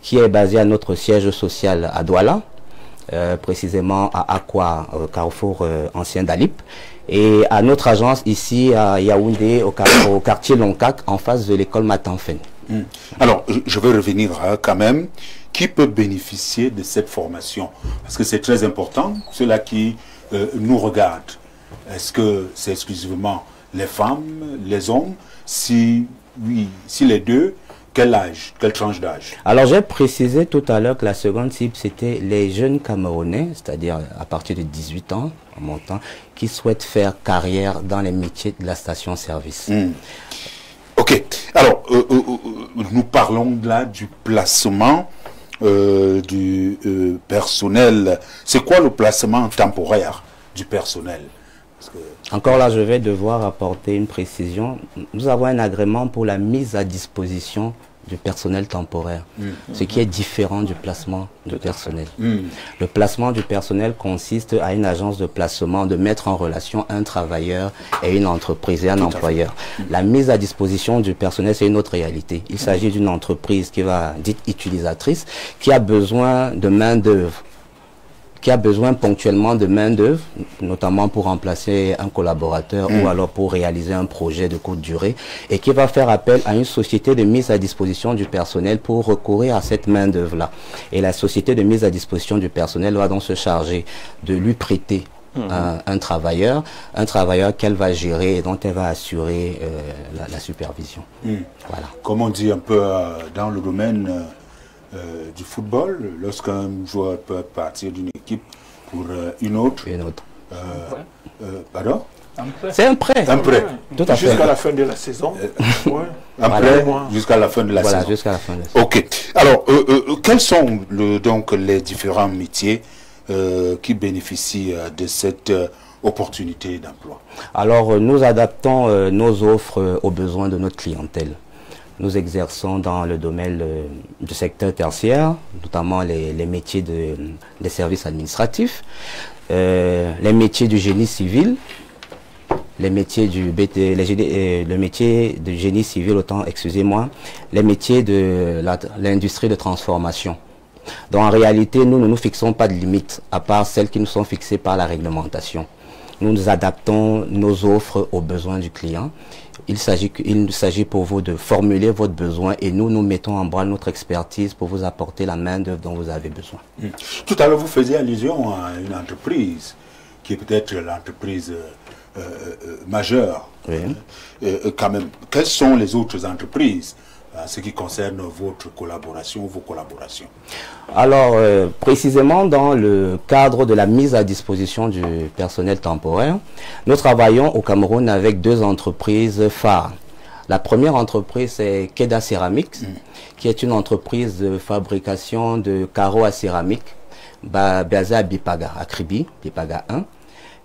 qui est basé à notre siège social à Douala, précisément à Akwa, Carrefour ancien d'Alip, et à notre agence ici à Yaoundé, au quartier Loncac, en face de l'école Matanfen.
Alors, je veux revenir quand même. Qui peut bénéficier de cette formation? Parce que c'est très important, ceux-là qui nous regardent. Est-ce que c'est exclusivement les femmes, les hommes? Si oui, si les deux, quel âge, quelle tranche d'âge?
Alors, j'ai précisé tout à l'heure que la seconde cible, c'était les jeunes Camerounais, c'est-à-dire à partir de 18 ans, en montant, qui souhaitent faire carrière dans les métiers de la station-service.
Ok. Alors, nous parlons là du placement du personnel. C'est quoi le placement temporaire du personnel? Parce que...
Encore là, je vais devoir apporter une précision. Nous avons un agrément pour la mise à disposition du personnel temporaire, ce qui est différent du placement du personnel. Le placement du personnel consiste à une agence de placement de mettre en relation un travailleur et une entreprise et un employeur. La mise à disposition du personnel, c'est une autre réalité. Il s'agit d'une entreprise qui va, dite utilisatrice, qui a besoin de main-d'œuvre, qui a besoin ponctuellement de main-d'œuvre, notamment pour remplacer un collaborateur ou alors pour réaliser un projet de courte durée, et qui va faire appel à une société de mise à disposition du personnel pour recourir à cette main-d'œuvre-là. Et la société de mise à disposition du personnel va donc se charger de lui prêter un travailleur qu'elle va gérer et dont elle va assurer la supervision. Voilà.
Comme on dit un peu dans le domaine du football, lorsqu'un joueur peut partir d'une équipe pour une autre. Pardon?
C'est un prêt.
Un prêt.
Tout à fait. Jusqu'à la fin de la saison.
Un prêt jusqu'à la fin de la saison.
Voilà, jusqu'à la fin de la saison.
Ok. Alors, quels sont donc les différents métiers qui bénéficient de cette opportunité d'emploi?
Alors, nous adaptons nos offres aux besoins de notre clientèle. Nous exerçons dans le domaine du secteur tertiaire, notamment les métiers des services administratifs, les métiers du génie civil, les métiers du le métier du génie civil, excusez-moi, les métiers de l'industrie de transformation. Donc en réalité, nous ne nous fixons pas de limites, à part celles qui nous sont fixées par la réglementation. Nous adaptons nos offres aux besoins du client. Il s'agit pour vous de formuler votre besoin et nous mettons en branle notre expertise pour vous apporter la main-d'œuvre dont vous avez besoin.
Tout à l'heure, vous faisiez allusion à une entreprise qui est peut-être l'entreprise majeure. Quand même, quelles sont les autres entreprises en ce qui concerne votre collaboration, vos collaborations?
Alors, précisément dans le cadre de la mise à disposition du personnel temporaire, nous travaillons au Cameroun avec deux entreprises phares. La première entreprise, c'est Keda Ceramics, qui est une entreprise de fabrication de carreaux à céramique basée à Bipaga, à Kribi, Bipaga 1.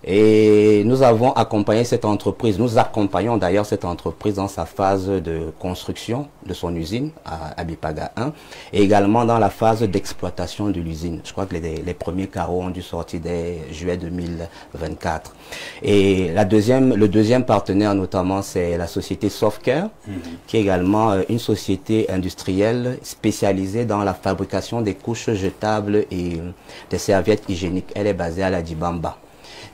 Et nous avons accompagné cette entreprise, nous accompagnons d'ailleurs cette entreprise dans sa phase de construction de son usine à Bipaga 1 et également dans la phase d'exploitation de l'usine. Je crois que les premiers carreaux ont dû sortir dès juillet 2024. Et le deuxième partenaire notamment, c'est la société Softcare, qui est également une société industrielle spécialisée dans la fabrication des couches jetables et des serviettes hygiéniques. Elle est basée à la Dibamba.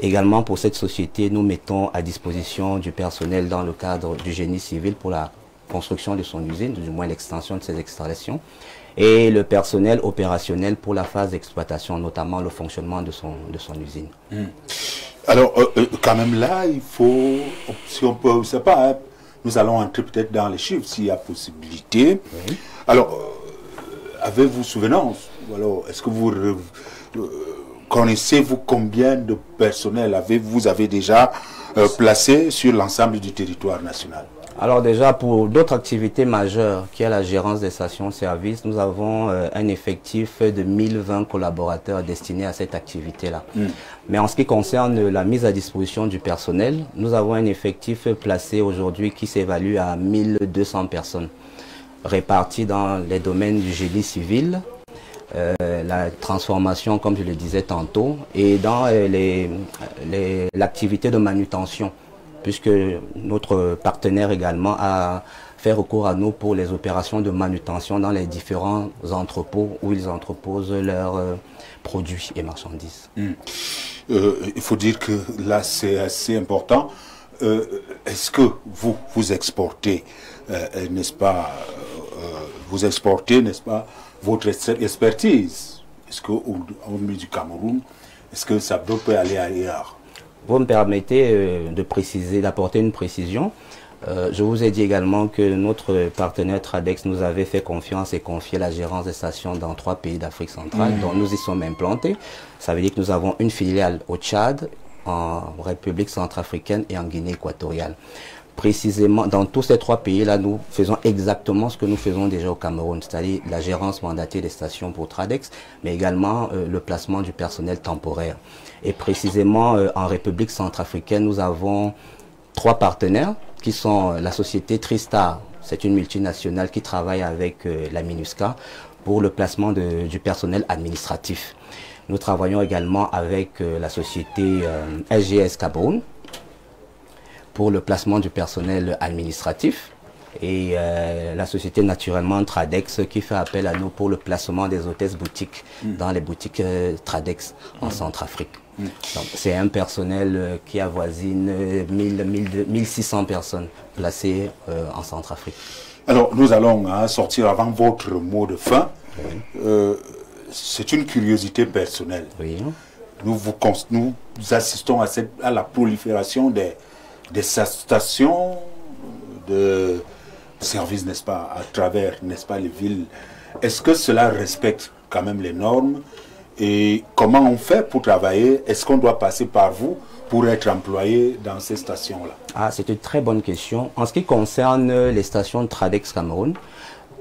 Également pour cette société, nous mettons à disposition du personnel dans le cadre du génie civil pour la construction de son usine, du moins l'extension de ses installations, et le personnel opérationnel pour la phase d'exploitation, notamment le fonctionnement de son usine.
Alors, quand même là, il faut, si on peut, je sais pas, hein, nous allons entrer peut-être dans les chiffres s'il y a possibilité. Alors, avez-vous souvenance, ou alors est-ce que vous connaissez-vous combien de personnel vous avez déjà placé sur l'ensemble du territoire national?
Alors déjà, pour d'autres activités majeures, qui est la gérance des stations-service, nous avons un effectif de 1020 collaborateurs destinés à cette activité-là. Mais en ce qui concerne la mise à disposition du personnel, nous avons un effectif placé aujourd'hui qui s'évalue à 1200 personnes, réparties dans les domaines du génie civil, la transformation, comme je le disais tantôt, et dans l'activité de manutention, puisque notre partenaire également a fait recours à nous pour les opérations de manutention dans les différents entrepôts où ils entreposent leurs produits et marchandises.
Il faut dire que là, c'est assez important. Est-ce que vous exportez, n'est-ce pas, votre expertise? Est-ce qu'au milieu du Cameroun, est-ce que ça peut aller ailleurs?
Vous me permettez de préciser, d'apporter une précision. Je vous ai dit également que notre partenaire Tradex nous avait fait confiance et confié la gérance des stations dans 3 pays d'Afrique centrale, dont nous y sommes implantés. Ça veut dire que nous avons une filiale au Tchad, en République centrafricaine et en Guinée équatoriale. Précisément, dans tous ces 3 pays-là, nous faisons exactement ce que nous faisons déjà au Cameroun, c'est-à-dire la gérance mandatée des stations pour Tradex, mais également le placement du personnel temporaire. Et précisément, en République centrafricaine, nous avons 3 partenaires qui sont la société Tristar, c'est une multinationale qui travaille avec la MINUSCA pour le placement du personnel administratif. Nous travaillons également avec la société SGS Cameroun pour le placement du personnel administratif et la société naturellement Tradex qui fait appel à nous pour le placement des hôtesses boutiques dans les boutiques Tradex en Centrafrique. C'est un personnel qui avoisine 1600 personnes placées en Centrafrique.
Alors nous allons sortir avant votre mot de fin. C'est une curiosité personnelle.
Oui.
Nous assistons à la prolifération des stations de services, n'est-ce pas, à travers, n'est-ce pas, les villes. Est-ce que cela respecte quand même les normes? Et comment on fait pour travailler? Est-ce qu'on doit passer par vous pour être employé dans ces stations-là?
Ah, c'est une très bonne question. En ce qui concerne les stations de Tradex Cameroun,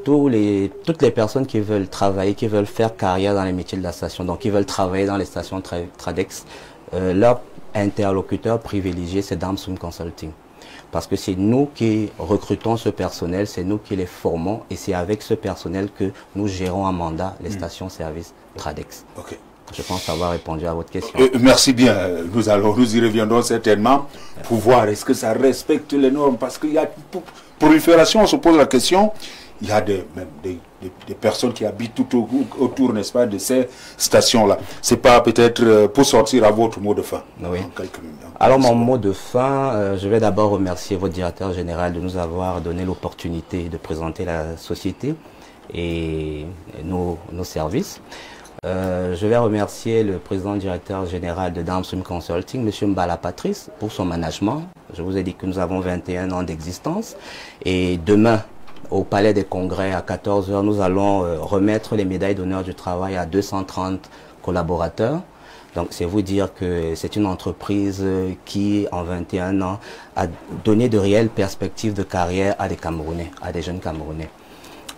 toutes les personnes qui veulent travailler, qui veulent faire carrière dans les métiers de la station, donc qui veulent travailler dans les stations Tradex, leur interlocuteur privilégié, c'est Damswing Consulting. Parce que c'est nous qui recrutons ce personnel, c'est nous qui les formons et c'est avec ce personnel que nous gérons en mandat les stations-service Tradex.
Okay.
Je pense avoir répondu à votre question.
Merci bien. Nous y reviendrons certainement pour voir est-ce que ça respecte les normes. Parce qu'il y a prolifération, on se pose la question. Il y a même des personnes qui habitent tout autour, n'est-ce pas, de ces stations-là. C'est pas peut-être pour sortir à votre mot de fin.
Oui. Alors mon mot de fin, je vais d'abord remercier votre directeur général de nous avoir donné l'opportunité de présenter la société et nos services. Je vais remercier le président directeur général de Damswing Consulting, M. Mbala Patrice, pour son management. Je vous ai dit que nous avons 21 ans d'existence et demain, au Palais des Congrès, à 14 h, nous allons remettre les médailles d'honneur du travail à 230 collaborateurs. Donc, c'est vous dire que c'est une entreprise qui, en 21 ans, a donné de réelles perspectives de carrière à des Camerounais, à des jeunes Camerounais.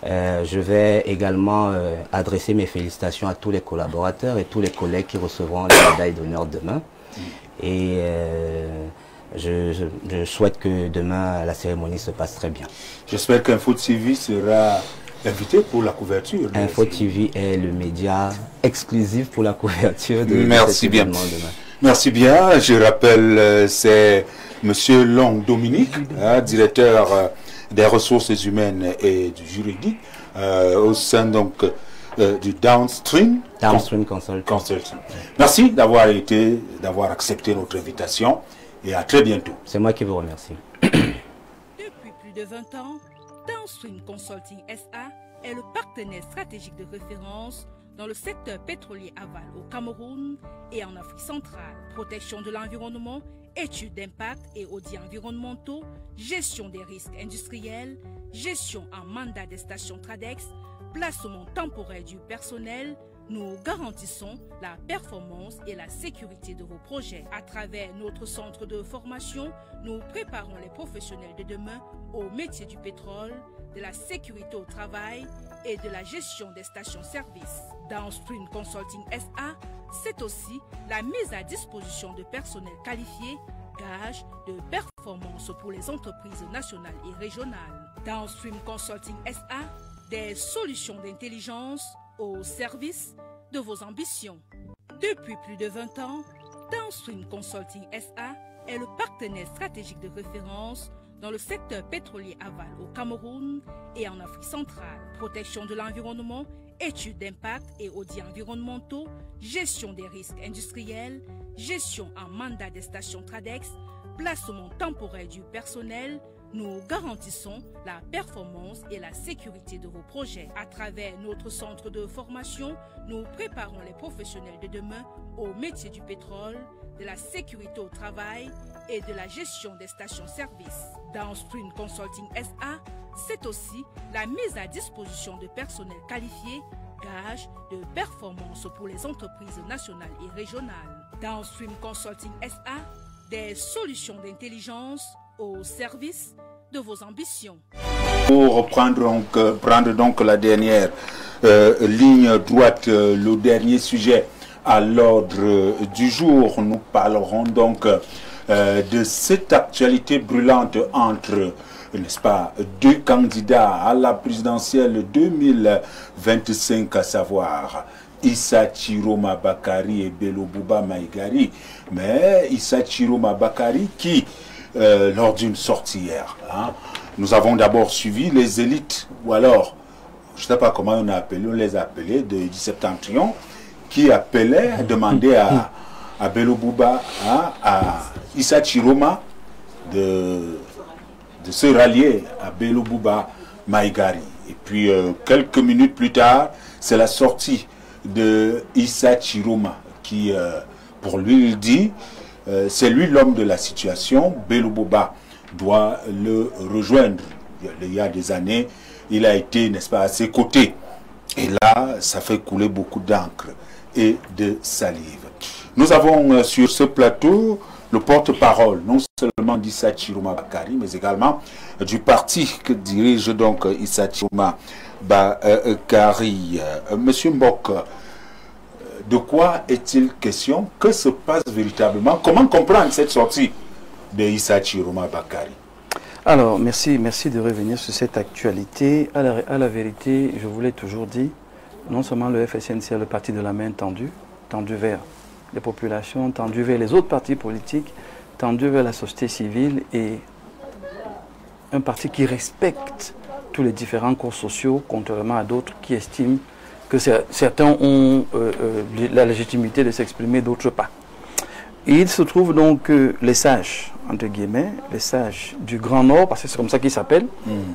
Je vais également adresser mes félicitations à tous les collaborateurs et tous les collègues qui recevront les médailles d'honneur demain. Et je souhaite que demain, la cérémonie se passe très bien.
J'espère qu'Info TV sera invité pour la couverture.
Info TV est le média exclusif pour la couverture de
Merci
cet
bien.
événement demain.
Merci bien. Je rappelle, c'est M. Long Dominique, directeur des ressources humaines et du juridique, au sein donc du Downstream Consulting. Merci d'avoir accepté notre invitation et à très bientôt.
C'est moi qui vous remercie.
Depuis plus de 20 ans, Downstream Consulting SA est le partenaire stratégique de référence dans le secteur pétrolier aval au Cameroun et en Afrique centrale. Protection de l'environnement, études d'impact et audits environnementaux, gestion des risques industriels, gestion en mandat des stations Tradex, placement temporaire du personnel, nous garantissons la performance et la sécurité de vos projets. À travers notre centre de formation, nous préparons les professionnels de demain au métier du pétrole, de la sécurité au travail et de la gestion des stations-service. Downstream Consulting SA, c'est aussi la mise à disposition de personnel qualifié, gage de performance pour les entreprises nationales et régionales. Downstream Consulting SA, des solutions d'intelligence au service de vos ambitions. Depuis plus de 20 ans, Downstream Consulting SA est le partenaire stratégique de référence dans le secteur pétrolier aval au Cameroun et en Afrique centrale. Protection de l'environnement, études d'impact et audits environnementaux, gestion des risques industriels, gestion en mandat des stations Tradex, placement temporaire du personnel. Nous garantissons la performance et la sécurité de vos projets. À travers notre centre de formation, nous préparons les professionnels de demain au métier du pétrole, de la sécurité au travail et de la gestion des stations-service. Downstream Consulting SA, c'est aussi la mise à disposition de personnel qualifié, gage de performance pour les entreprises nationales et régionales. Downstream Consulting SA, des solutions d'intelligence au service de vos ambitions.
Pour prendre donc la dernière ligne droite, le dernier sujet à l'ordre du jour, nous parlerons donc de cette actualité brûlante entre, n'est-ce pas, deux candidats à la présidentielle 2025, à savoir Issa Chiroma Bakari et Bello Bouba Maïgari. Mais Issa Chiroma Bakari qui, lors d'une sortie hier, nous avons d'abord suivi les élites, ou alors, je ne sais pas comment on les a appelés, du Septentrion, qui appelaient, demandaient à Bello Bouba, à Issa Chiroma de se rallier à Bello Bouba Maïgari. Et puis, quelques minutes plus tard, c'est la sortie de Issa Chiroma qui, pour lui, il dit, c'est lui l'homme de la situation, Bello Bouba doit le rejoindre. Il y a des années, il a été, n'est-ce pas, à ses côtés. Et là, ça fait couler beaucoup d'encre et de salive. Nous avons sur ce plateau le porte-parole, non seulement d'Issa Chiroma Bakari, mais également du parti que dirige donc Issa Chiroma Bakari. Monsieur Mbok, de quoi est-il question? Que se passe véritablement? Comment comprendre cette sortie de Issa Chiroma Bakari?
Alors, merci de revenir sur cette actualité. À la vérité, je vous l'ai toujours dit, non seulement le FSNC est le parti de la main tendue vers les populations, tendue vers les autres partis politiques, tendue vers la société civile, et un parti qui respecte tous les différents corps sociaux, contrairement à d'autres qui estiment que certains ont la légitimité de s'exprimer, d'autres pas. Et il se trouve donc que les sages, entre guillemets, les sages du Grand Nord, parce que c'est comme ça qu'ils s'appellent,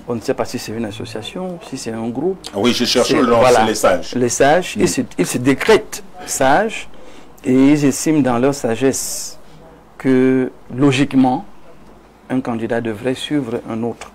on ne sait pas si c'est une association, si c'est un groupe.
Oui, je cherche le nom, voilà, c'est les sages.
Les sages, ils se décrètent sages, et ils estiment dans leur sagesse que, logiquement, un candidat devrait suivre un autre.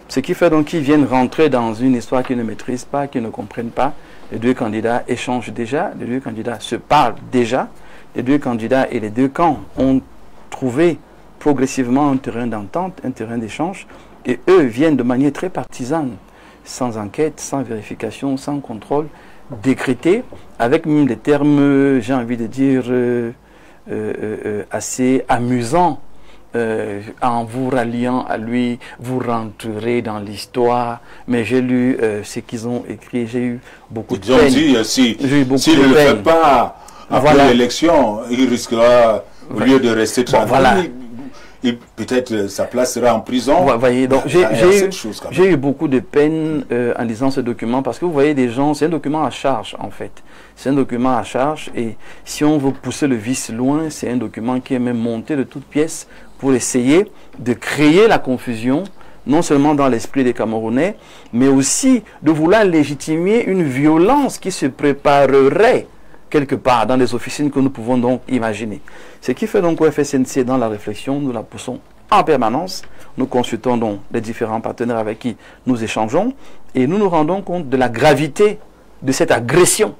Ce qui fait donc qu'ils viennent rentrer dans une histoire qu'ils ne maîtrisent pas, qu'ils ne comprennent pas. Les deux candidats échangent déjà, les deux candidats se parlent déjà, les deux candidats et les deux camps ont trouvé progressivement un terrain d'entente, un terrain d'échange, et eux viennent de manière très partisane, sans enquête, sans vérification, sans contrôle, décréter, avec même des termes, j'ai envie de dire, assez amusants. En vous ralliant à lui, vous rentrerez dans l'histoire. Mais j'ai lu ce qu'ils ont écrit, j'ai eu beaucoup de peine.
Ils ont dit, s'il ne le fait pas après l'élection, il risquera, au lieu de rester tranquille, voilà, peut-être sa place sera en prison.
Vous voyez, donc j'ai eu beaucoup de peine en lisant ce document, parce que vous voyez des gens, c'est un document à charge en fait. C'est un document à charge, et si on veut pousser le vice loin, c'est un document qui est même monté de toutes pièces pour essayer de créer la confusion, non seulement dans l'esprit des Camerounais, mais aussi de vouloir légitimer une violence qui se préparerait quelque part dans les officines que nous pouvons donc imaginer. Ce qui fait donc au FSNC, dans la réflexion, nous la poussons en permanence, nous consultons donc les différents partenaires avec qui nous échangeons, et nous nous rendons compte de la gravité de cette agression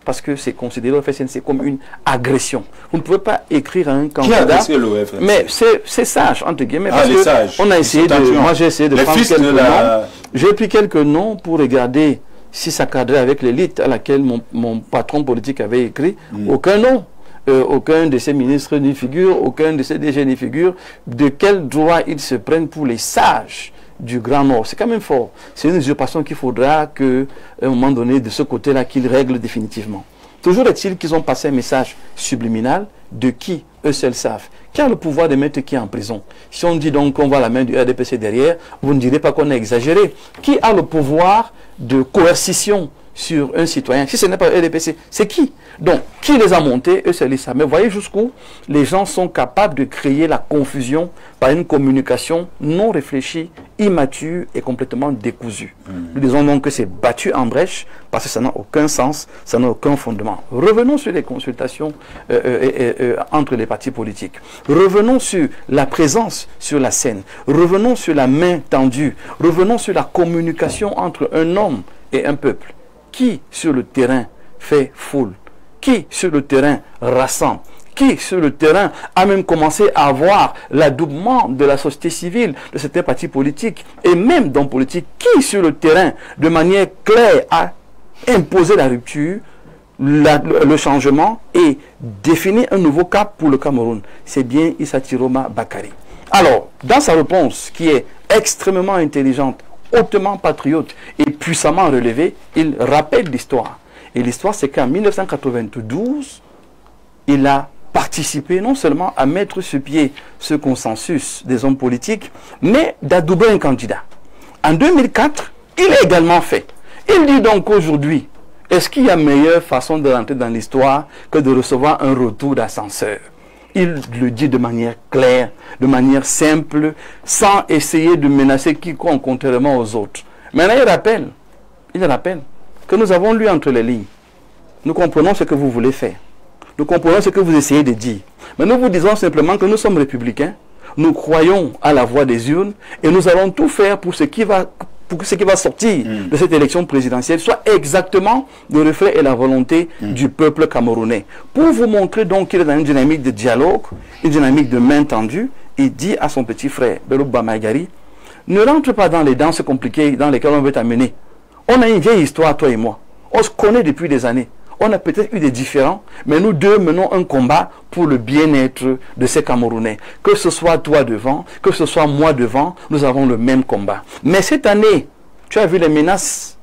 parce que c'est considéré au FSNC comme une agression. Vous ne pouvez pas écrire à un candidat.
Qui a agressé le FSNC?
Mais c'est sage, entre guillemets.
Ah,
parce
les
que
sages.
On a essayé de. Moi, j'ai essayé de prendre quelques noms. J'ai pris quelques noms pour regarder si ça cadrait avec l'élite à laquelle mon patron politique avait écrit. Aucun nom. Aucun de ces ministres n'y figure, aucun de ces DG n'y figure. De quel droit ils se prennent pour les sages du Grand Nord? C'est quand même fort. C'est une usurpation qu'il faudra qu'à un moment donné, de ce côté-là, qu'ils règlent définitivement. Toujours est-il qu'ils ont passé un message subliminal de qui eux seuls savent. Qui a le pouvoir de mettre qui en prison? Si on dit donc qu'on voit la main du RDPC derrière, vous ne direz pas qu'on a exagéré. Qui a le pouvoir de coercition sur un citoyen? Si ce n'est pas le RDPC, c'est qui? Donc, qui les a montés? Eux, c'est ça. Mais voyez jusqu'où les gens sont capables de créer la confusion par une communication non réfléchie, immature et complètement décousue. Nous disons donc que c'est battu en brèche parce que ça n'a aucun sens, ça n'a aucun fondement. Revenons sur les consultations entre les partis politiques. Revenons sur la présence sur la scène. Revenons sur la main tendue. Revenons sur la communication entre un homme et un peuple. Qui sur le terrain fait foule? Qui sur le terrain rassemble? Qui sur le terrain a même commencé à avoir l'adoubement de la société civile, de certains partis politiques et même dans politique? Qui sur le terrain de manière claire a imposé la rupture, le changement et défini un nouveau cap pour le Cameroun? C'est bien Issa Tiroma Bakari. Alors, dans sa réponse qui est extrêmement intelligente, hautement patriote et puissamment relevée, il rappelle l'histoire. Et l'histoire, c'est qu'en 1992, il a participé non seulement à mettre sur pied ce consensus des hommes politiques, mais d'adouber un candidat. En 2004, il l'a également fait. Il dit donc aujourd'hui, est-ce qu'il y a meilleure façon de rentrer dans l'histoire que de recevoir un retour d'ascenseur? Il le dit de manière claire, de manière simple, sans essayer de menacer quiconque contrairement aux autres. Maintenant, il rappelle que nous avons lu entre les lignes. Nous comprenons ce que vous voulez faire. Nous comprenons ce que vous essayez de dire. Mais nous vous disons simplement que nous sommes républicains. Nous croyons à la voix des urnes et nous allons tout faire pour ce qui va sortir de cette élection présidentielle soit exactement le reflet et la volonté du peuple camerounais. Pour vous montrer donc qu'il est dans une dynamique de dialogue, une dynamique de main tendue, il dit à son petit frère, Belou Bamagari, ne rentre pas dans les danses compliquées dans lesquelles on veut t'amener. On a une vieille histoire, toi et moi. On se connaît depuis des années. On a peut-être eu des différends, mais nous deux menons un combat pour le bien-être de ces Camerounais. Que ce soit toi devant, que ce soit moi devant, nous avons le même combat. Mais cette année, tu as vu les menaces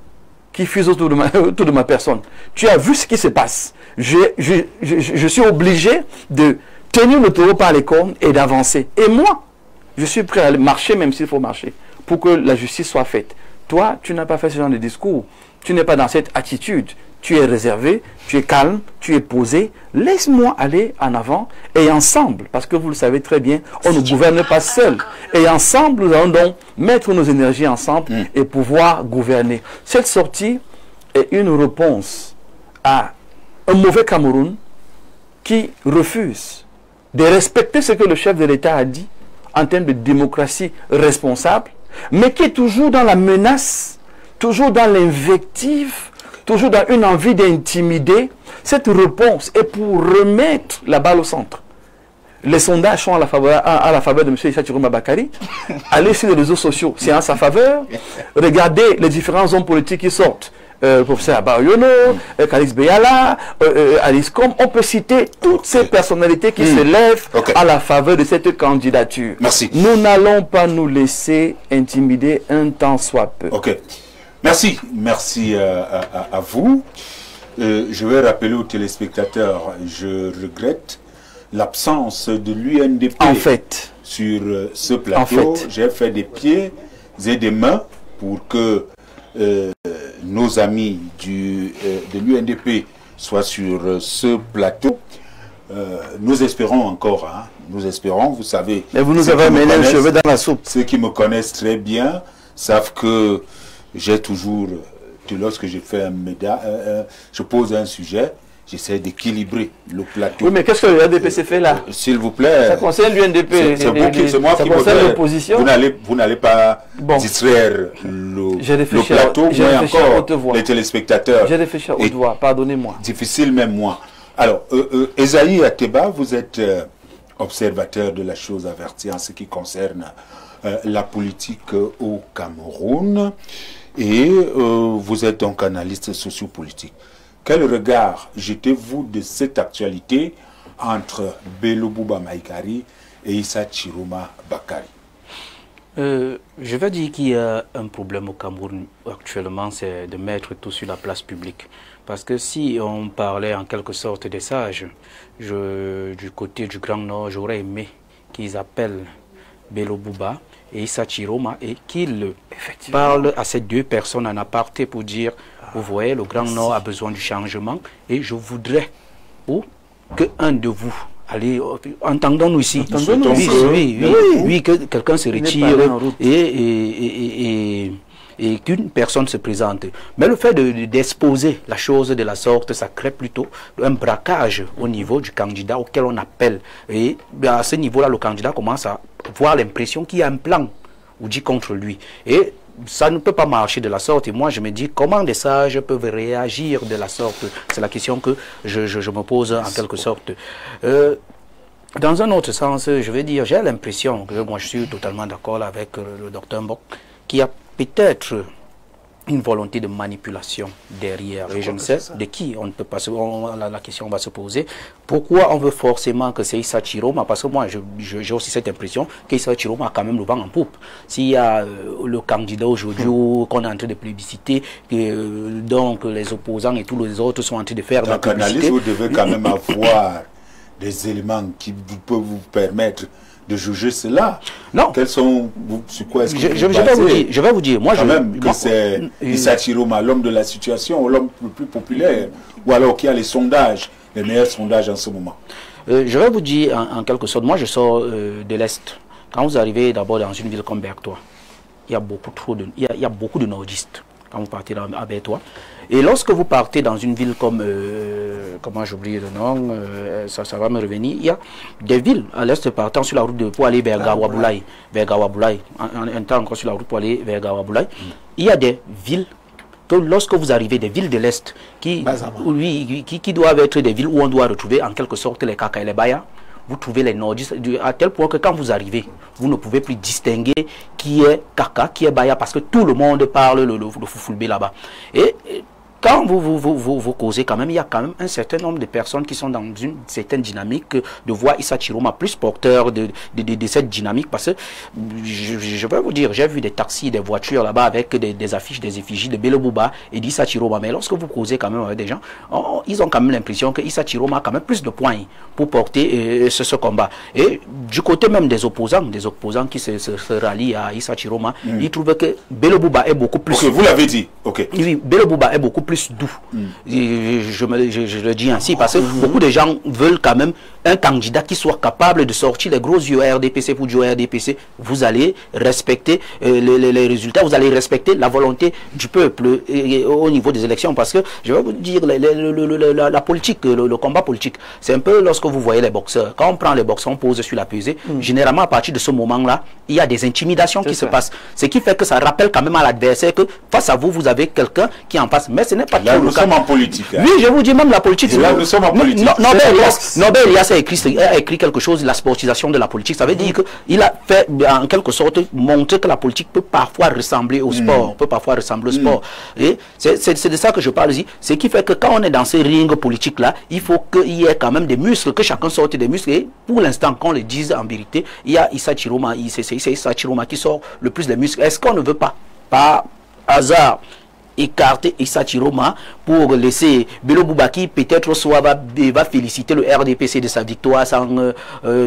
qui fusent autour de ma personne. Tu as vu ce qui se passe. Je suis obligé de tenir le taureau par les cornes et d'avancer. Et moi, je suis prêt à marcher même s'il faut marcher pour que la justice soit faite. Toi, tu n'as pas fait ce genre de discours. Tu n'es pas dans cette attitude. Tu es réservé, tu es calme, tu es posé. Laisse-moi aller en avant et ensemble, parce que vous le savez très bien, on ne gouverne pas seul. Et ensemble, nous allons donc mettre nos énergies ensemble et pouvoir gouverner. Cette sortie est une réponse à un mauvais Cameroun qui refuse de respecter ce que le chef de l'État a dit en termes de démocratie responsable, mais qui est toujours dans la menace, toujours dans l'invective, toujours dans une envie d'intimider. Cette réponse est pour remettre la balle au centre. Les sondages sont à la faveur de M. Issa Tiroma Bakari. Allez sur les réseaux sociaux, c'est en sa faveur. Regardez les différents hommes politiques qui sortent. Professeur Abayono, Kalix Beyala, Alice Com. On peut citer toutes ces personnalités qui se lèvent à la faveur de cette candidature.
Merci.
Nous n'allons pas nous laisser intimider un temps soit peu.
Ok. Merci. Merci à vous. Je vais rappeler aux téléspectateurs, je regrette l'absence de l'UNDP sur ce plateau. J'ai fait des pieds et des mains pour que nos amis de l'UNDP soient sur ce plateau. Nous espérons encore, hein, nous espérons, vous savez.
Mais vous nous avez mêlé les cheveux dans la soupe.
Ceux qui me connaissent très bien savent que j'ai toujours, lorsque je fais je pose un sujet, j'essaie d'équilibrer le plateau.
Oui, mais qu'est-ce que le RDPC fait là?
S'il vous plaît.
Ça concerne l'UNDP.
C'est moi qui
concerne l'opposition.
Vous n'allez pas distraire le plateau, mais encore les téléspectateurs.
J'ai réfléchi à haute voix, pardonnez-moi.
Difficile même moi. Alors, Esaïe Ateba, vous êtes observateur de la chose avertie en ce qui concerne la politique au Cameroun et vous êtes donc analyste sociopolitique. Quel regard jetez-vous de cette actualité entre Bello Bouba Maïkari et Issa Chiroma Bakari?
Je vais dire qu'il y a un problème au Cameroun actuellement, c'est de mettre tout sur la place publique. Parce que si on parlait en quelque sorte des sages, du côté du Grand Nord, j'aurais aimé qu'ils appellent Bello Bouba et Issa Chiroma et qu'ils parlent à ces deux personnes en aparté pour dire, vous voyez, le Grand Nord a besoin du changement et je voudrais que un de vous, allez, entendons-nous ici, oui, que quelqu'un se retire et qu'une personne se présente. Mais le fait d'exposer la chose de la sorte, ça crée plutôt un braquage au niveau du candidat auquel on appelle. Et à ce niveau-là, le candidat commence à avoir l'impression qu'il y a un plan ou dit contre lui. Et ça ne peut pas marcher de la sorte. Et moi, je me dis, comment des sages peuvent réagir de la sorte? C'est la question que je me pose en quelque sorte. Dans un autre sens, je vais dire, j'ai l'impression que moi, je suis totalement d'accord avec le docteur Mbok, qui a peut-être une volonté de manipulation derrière. Et je ne sais de qui on ne peut pas la question va se poser. Pourquoi on veut forcément que c'est Issa Chiroma? Parce que moi, j'ai aussi cette impression qu'Issa Chiroma a quand même le vent en poupe. S'il y a le candidat aujourd'hui qu'on est en train de plébisciter, donc les opposants et tous les autres sont en train de faire la publicité.
Vous devez quand même avoir des éléments qui peuvent vous permettre de juger cela.
Non.
Quels sont, sur quoi est-ce que
je vais vous dire, moi
quand même que c'est Issa Chiroma, l'homme de la situation, l'homme le plus populaire, ou alors qui a les sondages, les meilleurs sondages en ce moment.
Je vais vous dire en quelque sorte, moi je sors de l'Est. Quand vous arrivez d'abord dans une ville comme Bertois, il y a beaucoup de nordistes. Quand vous partez à Bertois. Et lorsque vous partez dans une ville comme, comment j'oublie le nom, ça va me revenir, il y a des villes à l'est partant sur la route pour aller vers Gawaboulaye, un temps encore sur la route pour aller vers Gawaboulaye. Il y a des villes, que lorsque vous arrivez, des villes de l'est, qui doivent être des villes où on doit retrouver en quelque sorte les Kaka et les Baya. Vous trouvez les nordistes à tel point que quand vous arrivez, vous ne pouvez plus distinguer qui est Kaka, qui est Baya, parce que tout le monde parle le Fufulbe là-bas. Et quand vous causez quand même, il y a quand même un certain nombre de personnes qui sont dans une certaine dynamique de voir Issa Chiroma plus porteur de cette dynamique, parce que je vais vous dire, j'ai vu des taxis, des voitures là-bas avec des affiches, des effigies de Bello Bouba et d'Issa Chiroma, mais lorsque vous causez quand même avec des gens, ils ont quand même l'impression que Issa Chiroma a quand même plus de points pour porter ce combat. Et du côté même des opposants qui se rallient à Issa Chiroma, ils trouvent que Bello Bouba est beaucoup plus...
Ok, vous l'avez dit. Ok.
Oui, Bello Bouba est beaucoup plus doux. Je le dis ainsi parce que beaucoup de gens veulent quand même un candidat qui soit capable de sortir les gros yeux RDPC pour du RDPC. Vous allez respecter les résultats, vous allez respecter la volonté du peuple au niveau des élections, parce que je vais vous dire la politique, le combat politique, c'est un peu lorsque vous voyez les boxeurs. Quand on prend les boxeurs, on pose sur la pesée, généralement à partir de ce moment-là, il y a des intimidations qui se passent. Ce qui fait que ça rappelle quand même à l'adversaire que face à vous, vous avez quelqu'un qui en passe. Mais ce n'est pas
là, nous sommes en politique. Hein.
Oui, je vous dis même la politique.
Là, nous sommes en politique.
Nobel Elias a écrit quelque chose, la sportisation de la politique. Ça veut dire qu'il a fait en quelque sorte montrer que la politique peut parfois ressembler au sport, Et c'est de ça que je parle ici. Ce qui fait que quand on est dans ces rings politiques-là, il faut qu'il y ait quand même des muscles, que chacun sorte des muscles. Et pour l'instant, qu'on le dise en vérité, il y a Issa Chiroma, c'est Issa Chiroma qui sort le plus des muscles. Est-ce qu'on ne veut pas, par hasard, écarter Issa Chiroma pour laisser Bello Bouba qui peut-être soit va féliciter le RDPC de sa victoire sans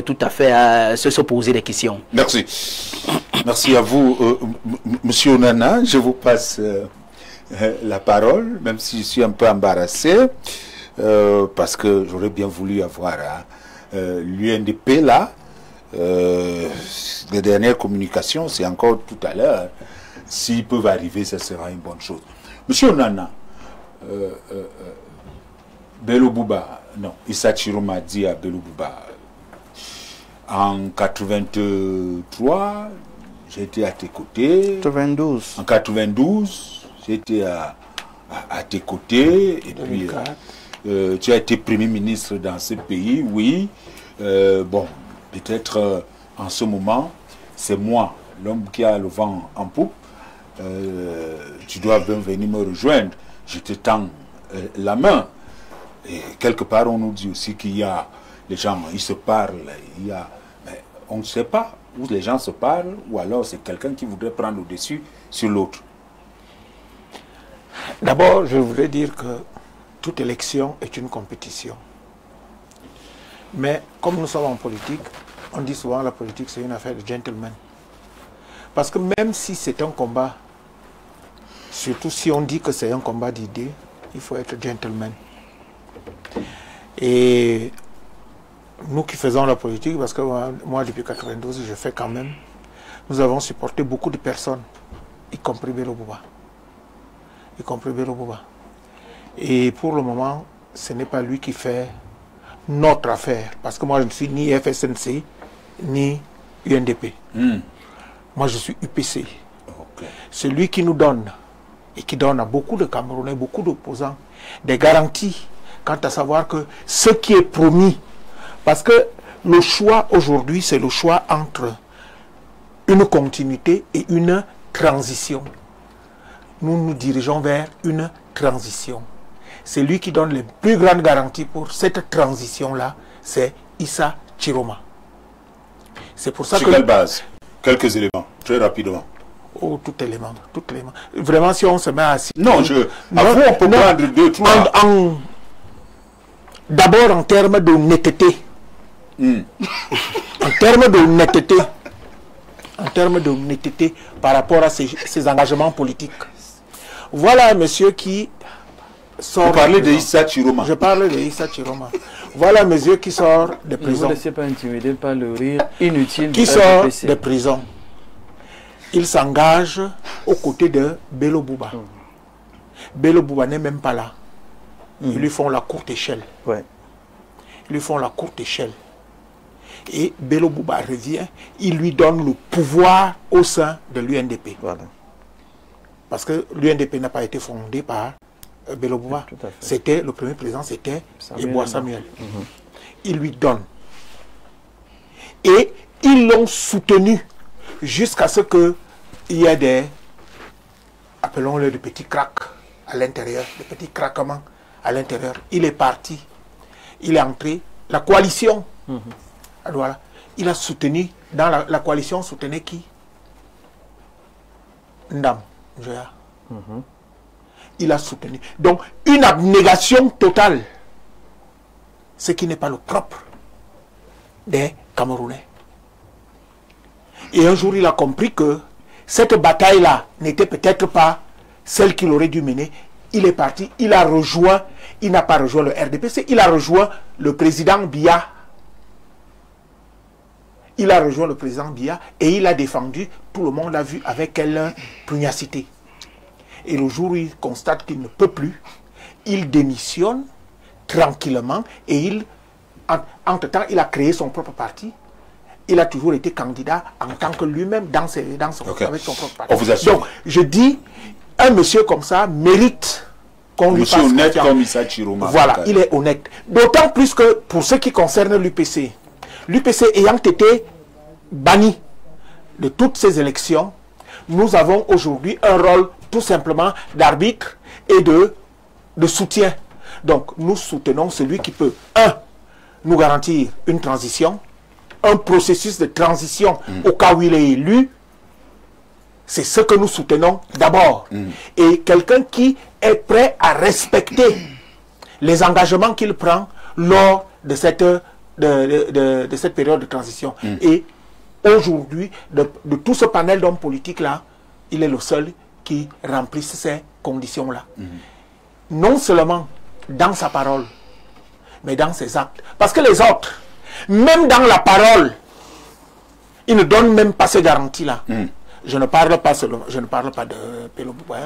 tout à fait se poser des questions.
Merci. Merci à vous, Monsieur Onana. Je vous passe la parole, même si je suis un peu embarrassé, parce que j'aurais bien voulu avoir l'UNDP là. Les dernières communications, c'est encore tout à l'heure. S'ils peuvent arriver, ça sera une bonne chose. Monsieur Onana, Bello Bouba, non, Issa Chiroma dit à Bello Bouba, en 83, j'étais à tes côtés.
92.
En 92, j'étais à tes côtés. Et puis, tu as été Premier ministre dans ce pays, oui. Bon, peut-être en ce moment, c'est moi, l'homme qui a le vent en poupe. Tu dois bien venir me rejoindre. Je te tends la main. Et quelque part, on nous dit aussi qu'il y a les gens, ils se parlent, il y a, mais on ne sait pas où les gens se parlent, ou alors c'est quelqu'un qui voudrait prendre le dessus sur l'autre.
D'abord, je voudrais dire que toute élection est une compétition. Mais comme nous sommes en politique, on dit souvent que la politique c'est une affaire de gentleman. Parce que même si c'est un combat, surtout si on dit que c'est un combat d'idées, il faut être gentleman. Et nous qui faisons la politique, parce que moi depuis 92, je fais quand même, nous avons supporté beaucoup de personnes, y compris Bello Bouba. Et pour le moment, ce n'est pas lui qui fait notre affaire. Parce que moi, je ne suis ni FSNC, ni UNDP. Moi, je suis UPC.
Okay.
C'est lui qui nous donne, et qui donne à beaucoup de Camerounais, beaucoup d'opposants, des garanties quant à savoir que ce qui est promis, parce que le choix aujourd'hui, c'est le choix entre une continuité et une transition. Nous nous dirigeons vers une transition. C'est lui qui donne les plus grandes garanties pour cette transition-là, c'est Issa Chiroma. C'est pour ça
sur quelle base? Quelques éléments, très rapidement.
Oh, tout élément. Vraiment, si on se met à...
Non, on peut prendre deux, trois.
D'abord en termes de netteté. En termes de netteté par rapport à ses engagements politiques. Voilà un monsieur qui sort...
Vous parlez de Issa Chiroma.
Je parle de Issa Chiroma. Voilà un monsieur qui sort de prison.
Ne vous laissez pas intimider par le rire inutile.
Qui sort de prison. Il s'engage aux côtés de Bello Bouba. Bello Bouba n'est même pas là. Ils lui font la courte échelle.
Ouais.
Ils lui font la courte échelle. Et Bello Bouba revient, il lui donne le pouvoir au sein de l'UNDP.
Voilà.
Parce que l'UNDP n'a pas été fondé par Bello Bouba. C'était le premier président, c'était Yeboah Samuel. Il lui donne. Et ils l'ont soutenu jusqu'à ce qu'il y ait des, appelons-le des petits cracks à l'intérieur, des petits craquements à l'intérieur. Il est parti. Il est entré. La coalition, voilà, il a soutenu, dans la coalition soutenait qui? Ndam Njoya. Il a soutenu. Donc, une abnégation totale. Ce qui n'est pas le propre des Camerounais. Et un jour, il a compris que cette bataille-là n'était peut-être pas celle qu'il aurait dû mener. Il est parti, il a rejoint, il n'a pas rejoint le RDPC, il a rejoint le président Biya. Il a rejoint le président Biya et il a défendu, tout le monde l'a vu avec quelle pugnacité. Et le jour où il constate qu'il ne peut plus, il démissionne tranquillement et il, entre-temps, il a créé son propre parti. Il a toujours été candidat en tant que lui-même avec son propre parti. Donc, je dis, un monsieur comme ça mérite qu'on lui fasse confiance.
Monsieur honnête comme Issa Chiroma.
Voilà, il est honnête. D'autant plus que pour ce qui concerne l'UPC, l'UPC ayant été banni de toutes ces élections, nous avons aujourd'hui un rôle tout simplement d'arbitre et de soutien. Donc, nous soutenons celui qui peut, nous garantir une transition, un processus de transition au cas où il est élu. C'est ce que nous soutenons d'abord. Et quelqu'un qui est prêt à respecter les engagements qu'il prend lors de cette, de cette période de transition. Et aujourd'hui, de tout ce panel d'hommes politiques-là, il est le seul qui remplisse ces conditions-là. Non seulement dans sa parole, mais dans ses actes. Parce que les autres, même dans la parole, ils ne donnent même pas ces garanties-là. Je ne parle pas seulement, je ne parle pas de Bello Bouba,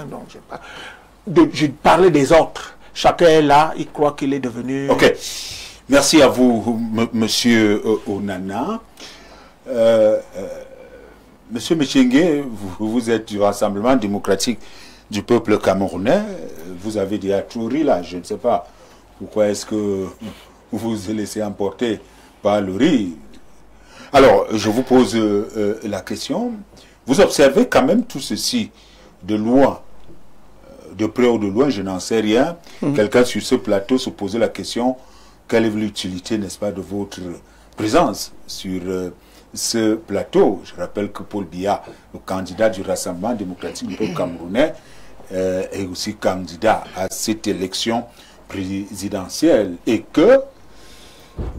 je parle des autres. chacun est là, il croit qu'il est devenu...
Ok. Merci à vous, monsieur Onana. Monsieur Mechengue, vous êtes du Rassemblement démocratique du peuple camerounais. Vous avez dit à Touri, là, je ne sais pas pourquoi est-ce que vous vous laissez emporter par le rire. Alors, je vous pose la question. Vous observez quand même tout ceci de loin, de près ou de loin, je n'en sais rien. Quelqu'un sur ce plateau se posait la question, quelle est l'utilité, n'est-ce pas, de votre présence sur ce plateau? Je rappelle que Paul Biya, le candidat du Rassemblement démocratique du peuple camerounais, est aussi candidat à cette élection présidentielle et que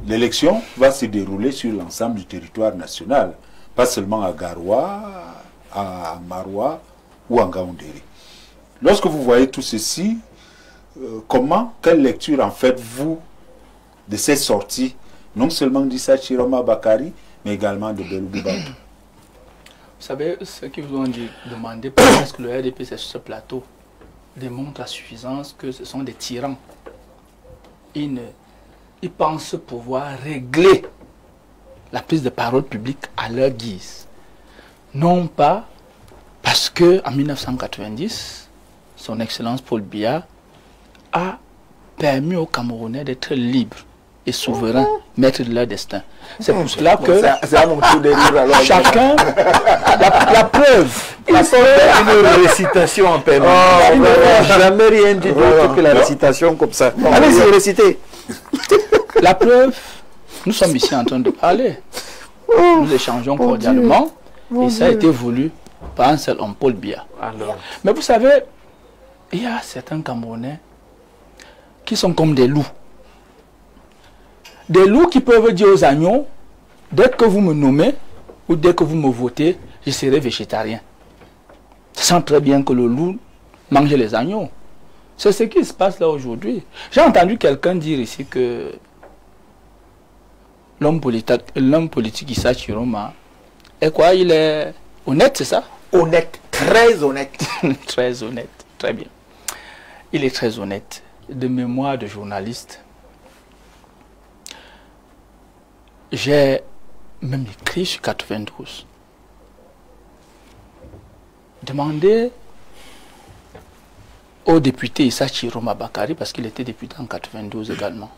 l'élection va se dérouler sur l'ensemble du territoire national, pas seulement à Garoua, à Maroua ou à Ngaoundéré. Lorsque vous voyez tout ceci, quelle lecture en faites-vous de ces sorties, non seulement d'Issa Chiroma Bakari, mais également de Belou Boubatou?
Vous savez, ce qu'ils vous ont demandé, pourquoi est-ce que le RDP c'est sur ce plateau, démontre à suffisance que ce sont des tyrans. Ils pensent pouvoir régler la prise de parole publique à leur guise. Non pas parce que en 1990, son Excellence Paul Biya a permis aux Camerounais d'être libres et souverains, maîtres de leur destin. C'est pour cela que chacun, la preuve,
une récitation en permanence. Il n'a jamais rien dit d'autre que la récitation comme ça. Allez-y, récitez.
La preuve, nous sommes ici en train de parler. Nous échangeons cordialement et ça a été voulu par un seul homme, Paul Biya. Mais vous savez, il y a certains Camerounais qui sont comme des loups. Des loups qui peuvent dire aux agneaux, dès que vous me nommez ou dès que vous me votez, je serai végétarien. Ils sentent très bien que le loup mange les agneaux. C'est ce qui se passe là aujourd'hui. J'ai entendu quelqu'un dire ici que l'homme politique Issa Chiroma est quoi? Il est honnête, c'est ça?
Honnête, très honnête.
Très honnête, très bien. Il est très honnête. De mémoire de journaliste, j'ai même écrit sur 92. Demandez au député Issa Chiroma Bakari, parce qu'il était député en 92 également,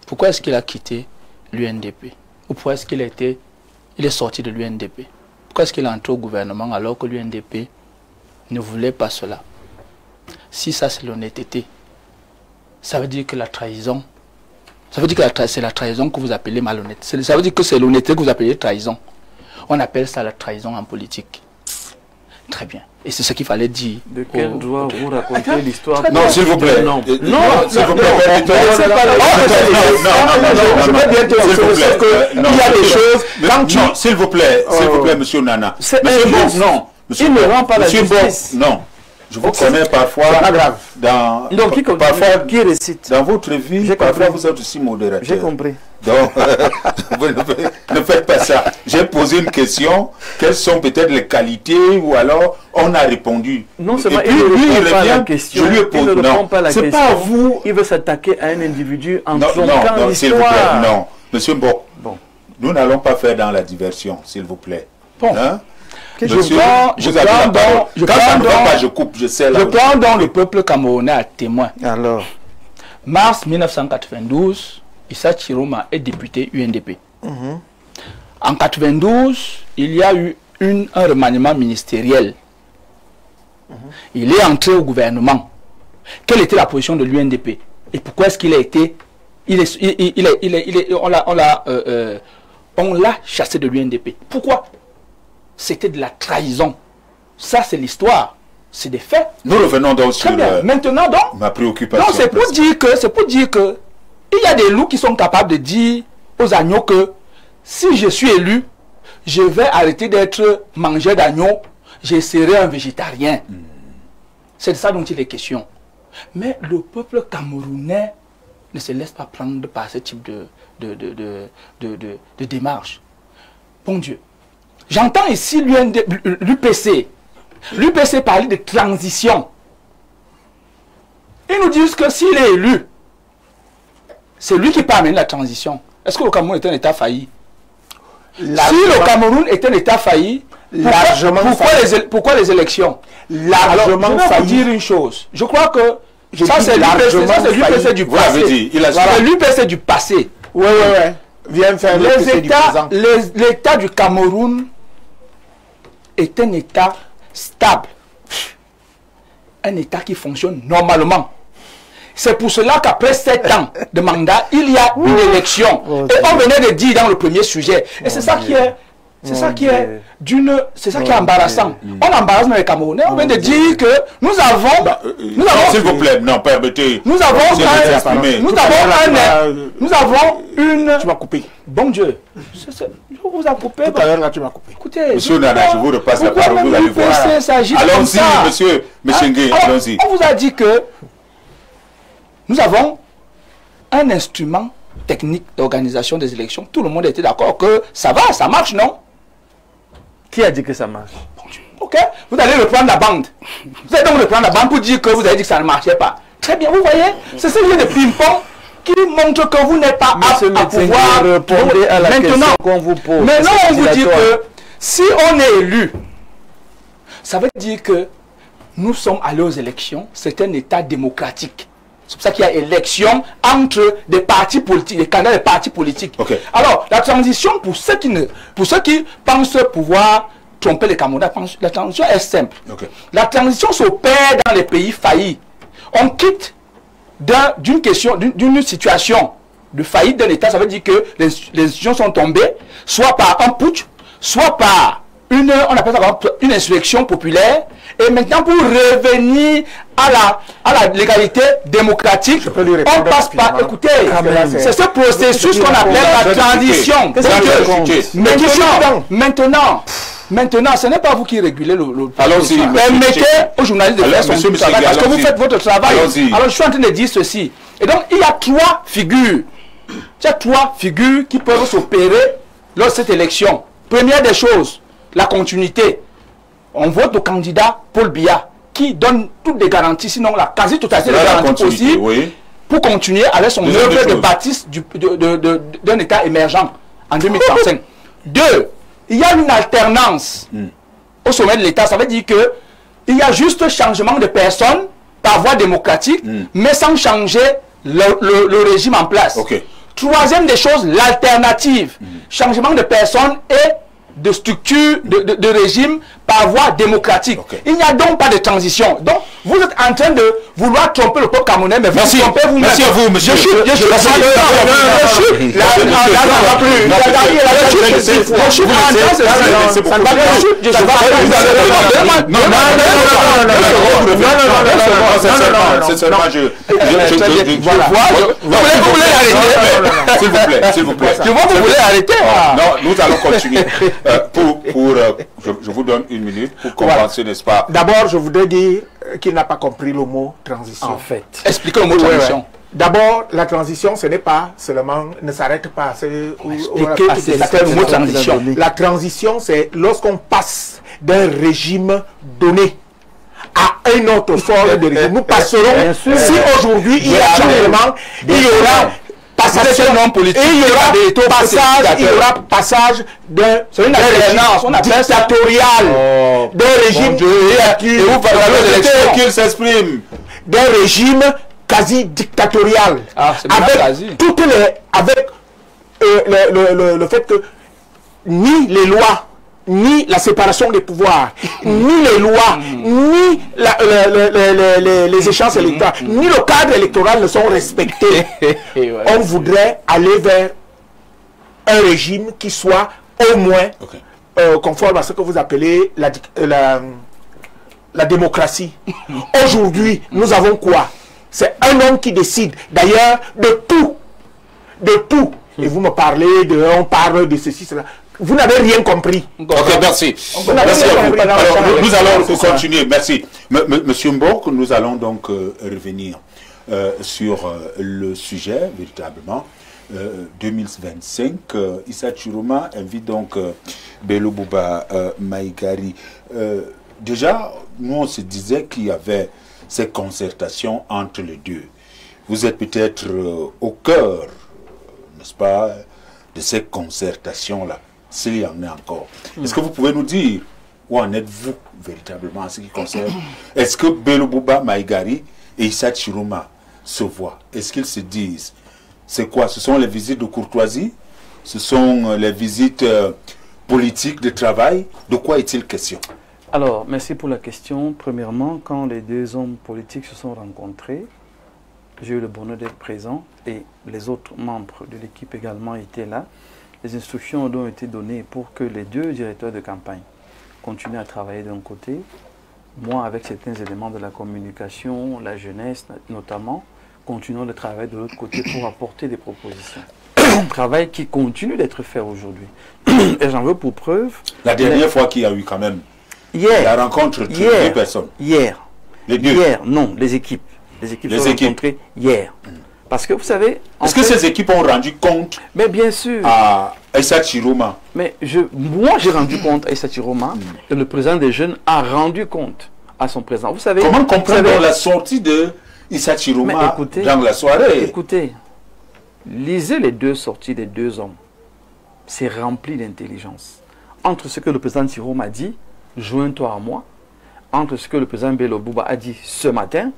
pourquoi est-ce qu'il a quitté l'UNDP? Ou pourquoi est-ce qu'il est sorti de l'UNDP? Pourquoi est-ce qu'il est entré au gouvernement alors que l'UNDP ne voulait pas cela? Si ça c'est l'honnêteté, ça veut dire que la trahison, ça veut dire que c'est la trahison que vous appelez malhonnête. Ça veut dire que c'est l'honnêteté que vous appelez trahison. On appelle ça la trahison en politique. Très bien. Et c'est ce qu'il fallait dire.
De quel droit vous racontez l'histoire?
Non, s'il vous plaît. Non, s'il vous plaît.
Il y a des choses.
Non, s'il vous plaît, monsieur Nana.
Non, il ne rend pas la justice.
Non. Je vous connais parfois
qui récite
dans votre vie, parfois vous êtes aussi modérateur.
J'ai compris.
Donc, ne faites pas ça. J'ai posé une question, quelles sont peut-être les qualités, ou alors on a répondu.
Non seulement il ne répond pas à la question,
je lui ai posé,
il ne répond pas à la question.
Pas vous.
Il veut s'attaquer à un individu en
tronquant
l'histoire.
S'il vous plaît, non. Monsieur Bon, nous n'allons pas faire dans la diversion, s'il vous plaît.
Bon.
Hein?
Je prends donc le peuple camerounais à témoin.
Alors,
mars 1992, Issa Chiroma est député UNDP. En 92, il y a eu un remaniement ministériel. Il est entré au gouvernement. Quelle était la position de l'UNDP? Et pourquoi est-ce qu'il a été... on l'a chassé de l'UNDP. Pourquoi? C'était de la trahison. Ça, c'est l'histoire. C'est des faits.
Nous revenons donc sur
maintenant, donc,
ma préoccupation.
Non, c'est pour dire que il y a des loups qui sont capables de dire aux agneaux que si je suis élu, je vais arrêter d'être mangeur d'agneaux, je serai un végétarien. C'est de ça dont il est question. Mais le peuple camerounais ne se laisse pas prendre par ce type de démarche. Bon Dieu. J'entends ici l'UPC. L'UPC parler de transition. Ils nous disent que s'il est élu, c'est lui qui peut amener la transition. Est-ce que le Cameroun est un État failli? Si le Cameroun est un État failli, pourquoi les élections? Alors, je vais vous dire une chose. Je crois que ça, c'est l'UPC du passé. C'est l'UPC du passé.
Oui. Viens faire
l'État du Cameroun est un État stable. Un État qui fonctionne normalement. C'est pour cela qu'après 7 ans de mandat, il y a une élection. Et on venait de dire dans le premier sujet. Et c'est ça qui est... C'est ça qui est embarrassant. On embarrasse les Camerounais. On vient de dire que nous avons
s'il vous plaît, non, permettez.
Nous avons une.
Tu m'as coupé.
Bon Dieu. Je vous ai coupé.
Tout à l'heure, là, tu m'as coupé.
Écoutez.
Monsieur Nana, je vous repasse la parole. Vous allez voir. Allons-y, monsieur Mechengue, allons-y.
On vous a dit que nous avons un instrument technique d'organisation des élections. Tout le monde était d'accord que ça va, ça marche, non?
Qui a dit que ça marche?
Ok, vous allez reprendre la bande. Vous allez donc reprendre la bande pour dire que vous avez dit que ça ne marchait pas. Très bien, vous voyez, c'est ce jeu de ping-pong qui montre que vous n'êtes pas apte à pouvoir
répondre à la question qu'on vous pose.
Maintenant, on vous dit que si on est élu, ça veut dire que nous sommes allés aux élections, c'est un État démocratique. C'est pour ça qu'il y a élection entre des partis politiques, des candidats des partis politiques.
Okay.
Alors, la transition, pour ceux qui pensent pouvoir tromper les Camerounais, la transition est simple. Okay. La transition s'opère dans les pays faillis. On quitte d'une situation de faillite d'un État, ça veut dire que les institutions sont tombées, soit par un putsch, soit par on appelle ça une insurrection populaire. Et maintenant, pour revenir à la légalité démentatique, on passe par, écoutez, c'est ce processus qu'on appelle la transition. Maintenant, ce n'est pas vous qui régulez le
processus.
Permettez aux journalistes de faire son travail parce que vous faites votre travail. Alors, je suis en train de dire ceci. Et donc, il y a 3 figures. Il y a 3 figures qui peuvent s'opérer lors de cette élection. Première des choses, la continuité. On vote au candidat Paul Biya qui donne toutes les garanties, sinon la quasi-totalité des garanties possibles pour continuer avec son œuvre de bâtisse d'un État émergent en 2035. 2, il y a une alternance au sommet de l'État. Ça veut dire que il y a juste changement de personnes par voie démocratique, mais sans changer le régime en place. Troisième des choses, l'alternative. Changement de personnes et de structure, de régime par voie démocratique. Il n'y a donc pas de transition. Donc, vous êtes en train de vouloir tromper le peuple camerounais, mais vous trompez vous-même.
Merci à vous, monsieur. S'il vous plaît.
Vous voulez arrêter?
Non, nous allons continuer. Je vous donne une minute pour commencer, n'est-ce pas?
D'abord, je voudrais dire qu'il n'a pas compris le mot transition.
En fait. Expliquez le mot transition.
D'abord, la transition, ce n'est pas seulement, ne s'arrête pas.
Le mot transition.
La transition, c'est lorsqu'on passe d'un régime donné à un autre forme de régime. Nous passerons, si aujourd'hui il y a changement, il y aura il y aura passage d'un régime dictatorial, d'un régime
qu'il s'exprime,
d'un régime quasi dictatorial, avec le fait que ni les lois, ni la séparation des pouvoirs, ni les lois, ni les échéances électorales, ni le cadre électoral ne sont respectés. On voudrait aller vers un régime qui soit au moins conforme à ce que vous appelez la démocratie. Aujourd'hui, nous avons quoi? C'est un homme qui décide, d'ailleurs, de tout. Et vous me parlez on parle de ceci, cela. Vous n'avez rien compris.
Ok, merci. Merci à vous. Alors, nous allons continuer. Merci. Monsieur Mbok, nous allons donc revenir sur le sujet, véritablement. 2025, Issa Tchourouma invite donc Bello Bouba Maïgari. Déjà, nous on se disait qu'il y avait ces concertations entre les deux? Vous êtes peut-être au cœur, n'est-ce pas, de ces concertations-là, s'il y en a encore. Est-ce que vous pouvez nous dire où en êtes-vous véritablement en ce qui concerne? Est-ce que Bello Bouba Maïgari et Issa Chiroma se voient? Est-ce qu'ils se disent? C'est quoi? Ce sont les visites de courtoisie? Ce sont les visites politiques de travail? De quoi est-il question?
Alors, merci pour la question. Premièrement, quand les deux hommes politiques se sont rencontrés, j'ai eu le bonheur d'être présent et les autres membres de l'équipe également étaient là. Les instructions ont été données pour que les deux directeurs de campagne continuent à travailler d'un côté, moi avec certains éléments de la communication, la jeunesse notamment, continuons de travailler de l'autre côté pour apporter des propositions. Un travail qui continue d'être fait aujourd'hui. Et j'en veux pour preuve...
La dernière fois qu'il y a eu quand même la rencontre entre deux personnes.
Hier.
Les deux.
Hier, non, les équipes. Les équipes sont rencontrées hier. Parce que vous savez...
Est-ce que ces équipes ont rendu compte
mais bien sûr.
À Issa Chiroma?
Mais moi, j'ai rendu compte à Issa Chiroma et le président des jeunes a rendu compte à son président. Vous savez...
Comment comprendre la sortie de Issa Chiroma dans la soirée?
Écoutez, lisez les deux sorties des deux hommes. C'est rempli d'intelligence. Entre ce que le président Chiroma a dit, joins-toi à moi. Entre ce que le président Bello Bouba a dit ce matin,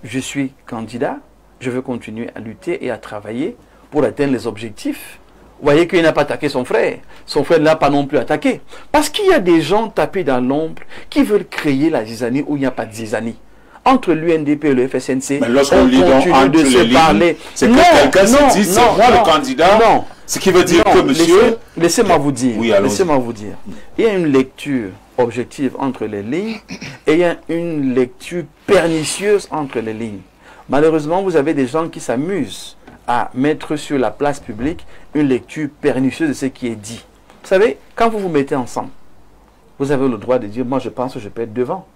je suis candidat, je veux continuer à lutter et à travailler pour atteindre les objectifs. Vous voyez qu'il n'a pas attaqué son frère. Son frère ne l'a pas non plus attaqué. Parce qu'il y a des gens tapés dans l'ombre qui veulent créer la zizanie où il n'y a pas de zizanie. Entre l'UNDP et le FSNC,
mais lorsqu'on lit entre de se parler. C'est que quelqu'un se dit, c'est moi le candidat. Non. Ce qui veut dire que monsieur...
Laissez-moi vous dire. Oui, laissez-moi vous dire. Il y a une lecture objective entre les lignes et il y a une lecture pernicieuse entre les lignes. Malheureusement, vous avez des gens qui s'amusent à mettre sur la place publique une lecture pernicieuse de ce qui est dit. Vous savez, quand vous vous mettez ensemble, vous avez le droit de dire, moi je pense que je peux être devant.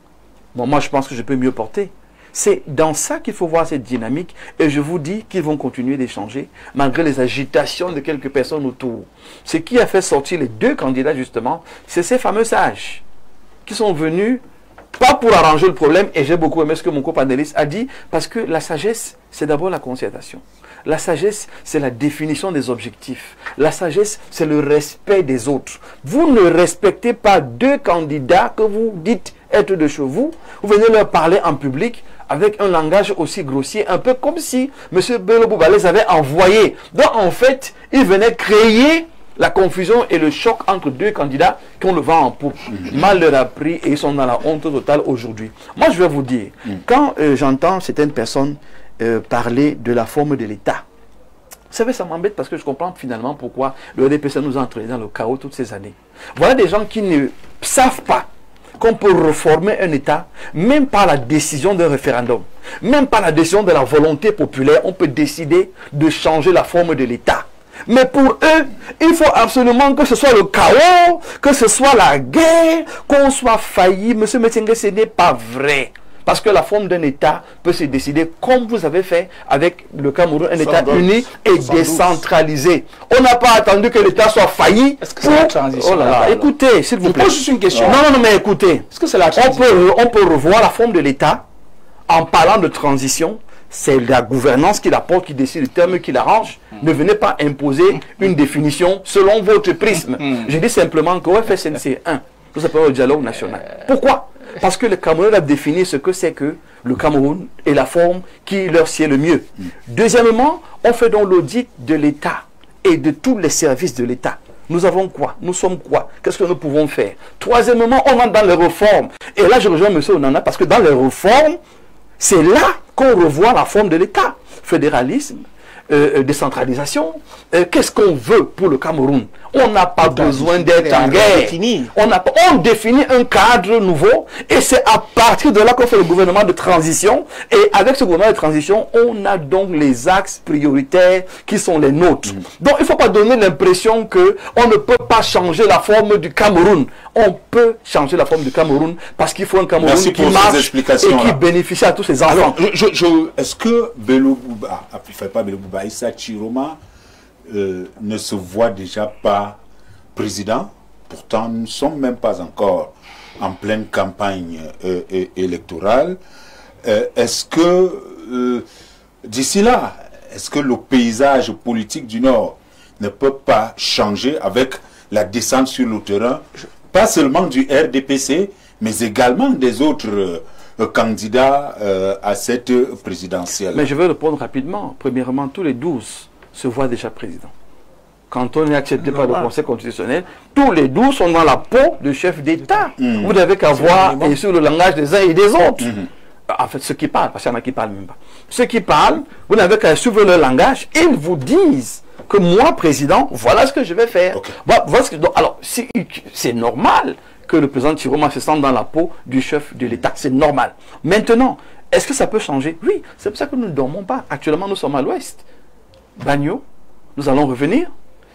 Bon, moi je pense que je peux mieux porter. C'est dans ça qu'il faut voir cette dynamique et je vous dis qu'ils vont continuer d'échanger malgré les agitations de quelques personnes autour. Ce qui a fait sortir les deux candidats justement, c'est ces fameux sages qui sont venus pas pour arranger le problème, et j'ai beaucoup aimé ce que mon copanéliste a dit, parce que la sagesse, c'est d'abord la concertation. La sagesse, c'est la définition des objectifs. La sagesse, c'est le respect des autres. Vous ne respectez pas deux candidats que vous dites être de chez vous. Vous venez leur parler en public avec un langage aussi grossier, un peu comme si M. Bello Bouba les avait envoyés. Donc en fait, il venait créer la confusion et le choc entre deux candidats qui ont le vent en poupe. Mal leur a pris et ils sont dans la honte totale aujourd'hui. Moi, je vais vous dire, quand j'entends certaines personnes parler de la forme de l'État, vous savez, ça m'embête parce que je comprends finalement pourquoi le RDPC nous a entraînés dans le chaos toutes ces années. Voilà des gens qui ne savent pas qu'on peut reformer un État, même par la décision d'un référendum, même par la décision de la volonté populaire, on peut décider de changer la forme de l'État. Mais pour eux, il faut absolument que ce soit le chaos, que ce soit la guerre, qu'on soit failli. Monsieur Metsengue, ce n'est pas vrai. Parce que la forme d'un État peut se décider comme vous avez fait avec le Cameroun, un État uni et décentralisé. On n'a pas attendu que l'État soit failli.
Est-ce que c'est la transition?
Oh là là, écoutez, s'il vous plaît.
Je pose juste une question.
Non, mais écoutez.
Est-ce que c'est la transition?
On peut revoir la forme de l'État en parlant de transition. C'est la gouvernance qui l'apporte, qui décide le terme qui l'arrange. Ne venez pas imposer une définition selon votre prisme. Je dis simplement qu'au FSNC 1, nous appelons le dialogue national. Pourquoi? Parce que le Cameroun a défini ce que c'est que le Cameroun et la forme qui leur sied le mieux. Deuxièmement, on fait donc l'audit de l'État et de tous les services de l'État. Nous avons quoi? Nous sommes quoi? Qu'est-ce que nous pouvons faire? Troisièmement, on entre dans les réformes. Et là, je rejoins M. Onana parce que dans les réformes, c'est là qu'on revoit la forme de l'État. Fédéralisme, décentralisation. Qu'est-ce qu'on veut pour le Cameroun? On n'a pas besoin d'être en guerre. On définit un cadre nouveau et c'est à partir de là qu'on fait le gouvernement de transition. Et avec ce gouvernement de transition, on a donc les axes prioritaires qui sont les nôtres. Donc il ne faut pas donner l'impression qu'on ne peut pas changer la forme du Cameroun. On peut changer la forme du Cameroun parce qu'il faut un Cameroun qui marche et qui bénéficie à tous ses enfants.
Alors, est-ce que Bello Bouba, pas Bello Bouba, Issa Chiroma ne se voit déjà pas président? Pourtant, nous ne sommes même pas encore en pleine campagne électorale. est-ce que, d'ici là, est-ce que le paysage politique du Nord ne peut pas changer avec la descente sur le terrain, pas seulement du RDPC, mais également des autres candidats à cette présidentielle?
Mais je vais répondre rapidement. Premièrement, tous les 12 se voient déjà présidents. Quand on est accepté par le Conseil constitutionnel, tous les 12 sont dans la peau du chef d'État. Vous n'avez qu'à voir et sur le langage des uns et des autres. En fait, ceux qui parlent, parce qu'il y en a qui parlent même pas. Ceux qui parlent, vous n'avez qu'à suivre leur langage, ils vous disent que moi, président, voilà ce que je vais faire.
Okay.
Voilà ce que, donc, alors, c'est normal que le président Chiroma se sente dans la peau du chef de l'État. C'est normal. Maintenant, est-ce que ça peut changer? Oui, c'est pour ça que nous ne dormons pas. Actuellement, nous sommes à l'ouest. Bagno, nous allons revenir.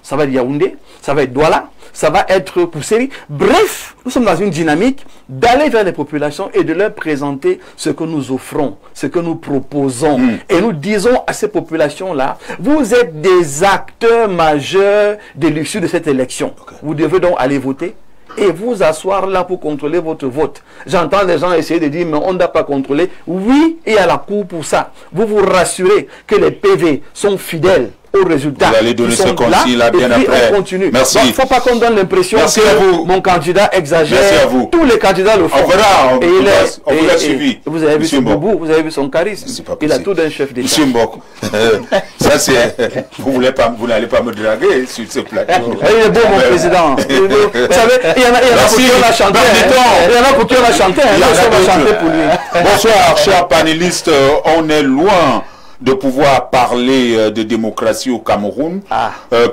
Ça va être Yaoundé, ça va être Douala, ça va être Pousseri. Bref, nous sommes dans une dynamique d'aller vers les populations et de leur présenter ce que nous offrons, ce que nous proposons. Et nous disons à ces populations-là, vous êtes des acteurs majeurs de l'issue de cette élection. Vous devez donc aller voter et vous asseoir là pour contrôler votre vote. J'entends les gens essayer de dire, mais on ne doit pas contrôler. Oui, il y a la Cour pour ça. Vous vous rassurez que les PV sont fidèles au résultat.
Vous allez donner ce consigne là bien après.
On continue.
Merci.
Il ne faut pas qu'on donne l'impression que mon candidat exagère.
Merci à vous.
Tous les candidats le font.
On verra, on vous a suivi.
Vous avez vu son boubou, vous avez vu son charisme. Il a tout d'un chef d'État.
Monsieur Mbok, ça c'est... Vous n'allez pas me draguer sur ce plateau.
Il est beau mon président. Vous savez, il y en a pour qui on a chanté. Il y en a pour qui on a chanté. On a chanté pour lui.
Bonsoir, chers panélistes. On est loin de pouvoir parler de démocratie au Cameroun,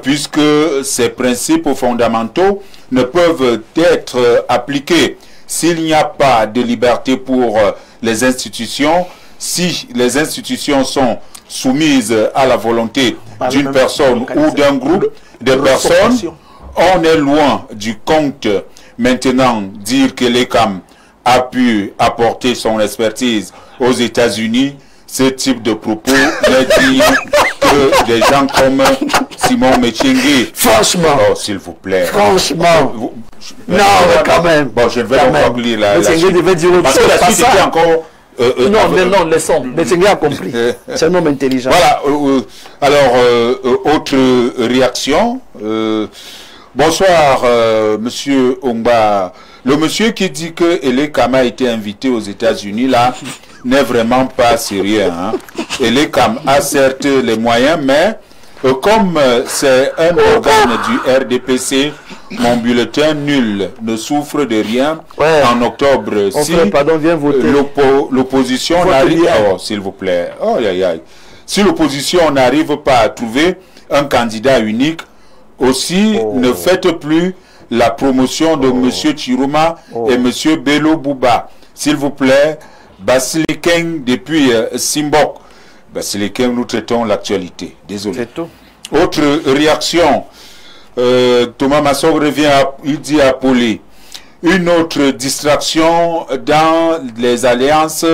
puisque ces principes fondamentaux ne peuvent être appliqués s'il n'y a pas de liberté pour les institutions, si les institutions sont soumises à la volonté d'une personne ou d'un groupe de personnes. On est loin du compte maintenant dire que l'ECAM a pu apporter son expertise aux États-Unis. Ce type de propos n'est dit que des gens comme Simon Mechengue.
Franchement.
Oh, s'il vous plaît.
Franchement. Non, mais quand même.
Bon, je vais encore lire la suite.
Devait dire
parce que la suite était encore...
non, laissons. Mechengue a compris. C'est un homme intelligent.
Voilà. Alors, autre réaction. Bonsoir, monsieur Ongba. Le monsieur qui dit que Elekam a été invité aux États-Unis, là, n'est vraiment pas sérieux. Hein. Elekam a certes les moyens, mais comme c'est un organe du RDPC, mon bulletin nul ne souffre de rien. En octobre, si l'opposition n'arrive... Oh, s'il vous plaît. Oh, aïe, aïe. Si l'opposition n'arrive pas à trouver un candidat unique, aussi ne faites plus la promotion de M. Chiroma et M. Bello Bouba. S'il vous plaît, Basilikeng depuis Simbok. Basilikeng, nous traitons l'actualité. Désolé. Autre réaction. Thomas Massog revient, il dit à Paulé. Une autre distraction dans les alliances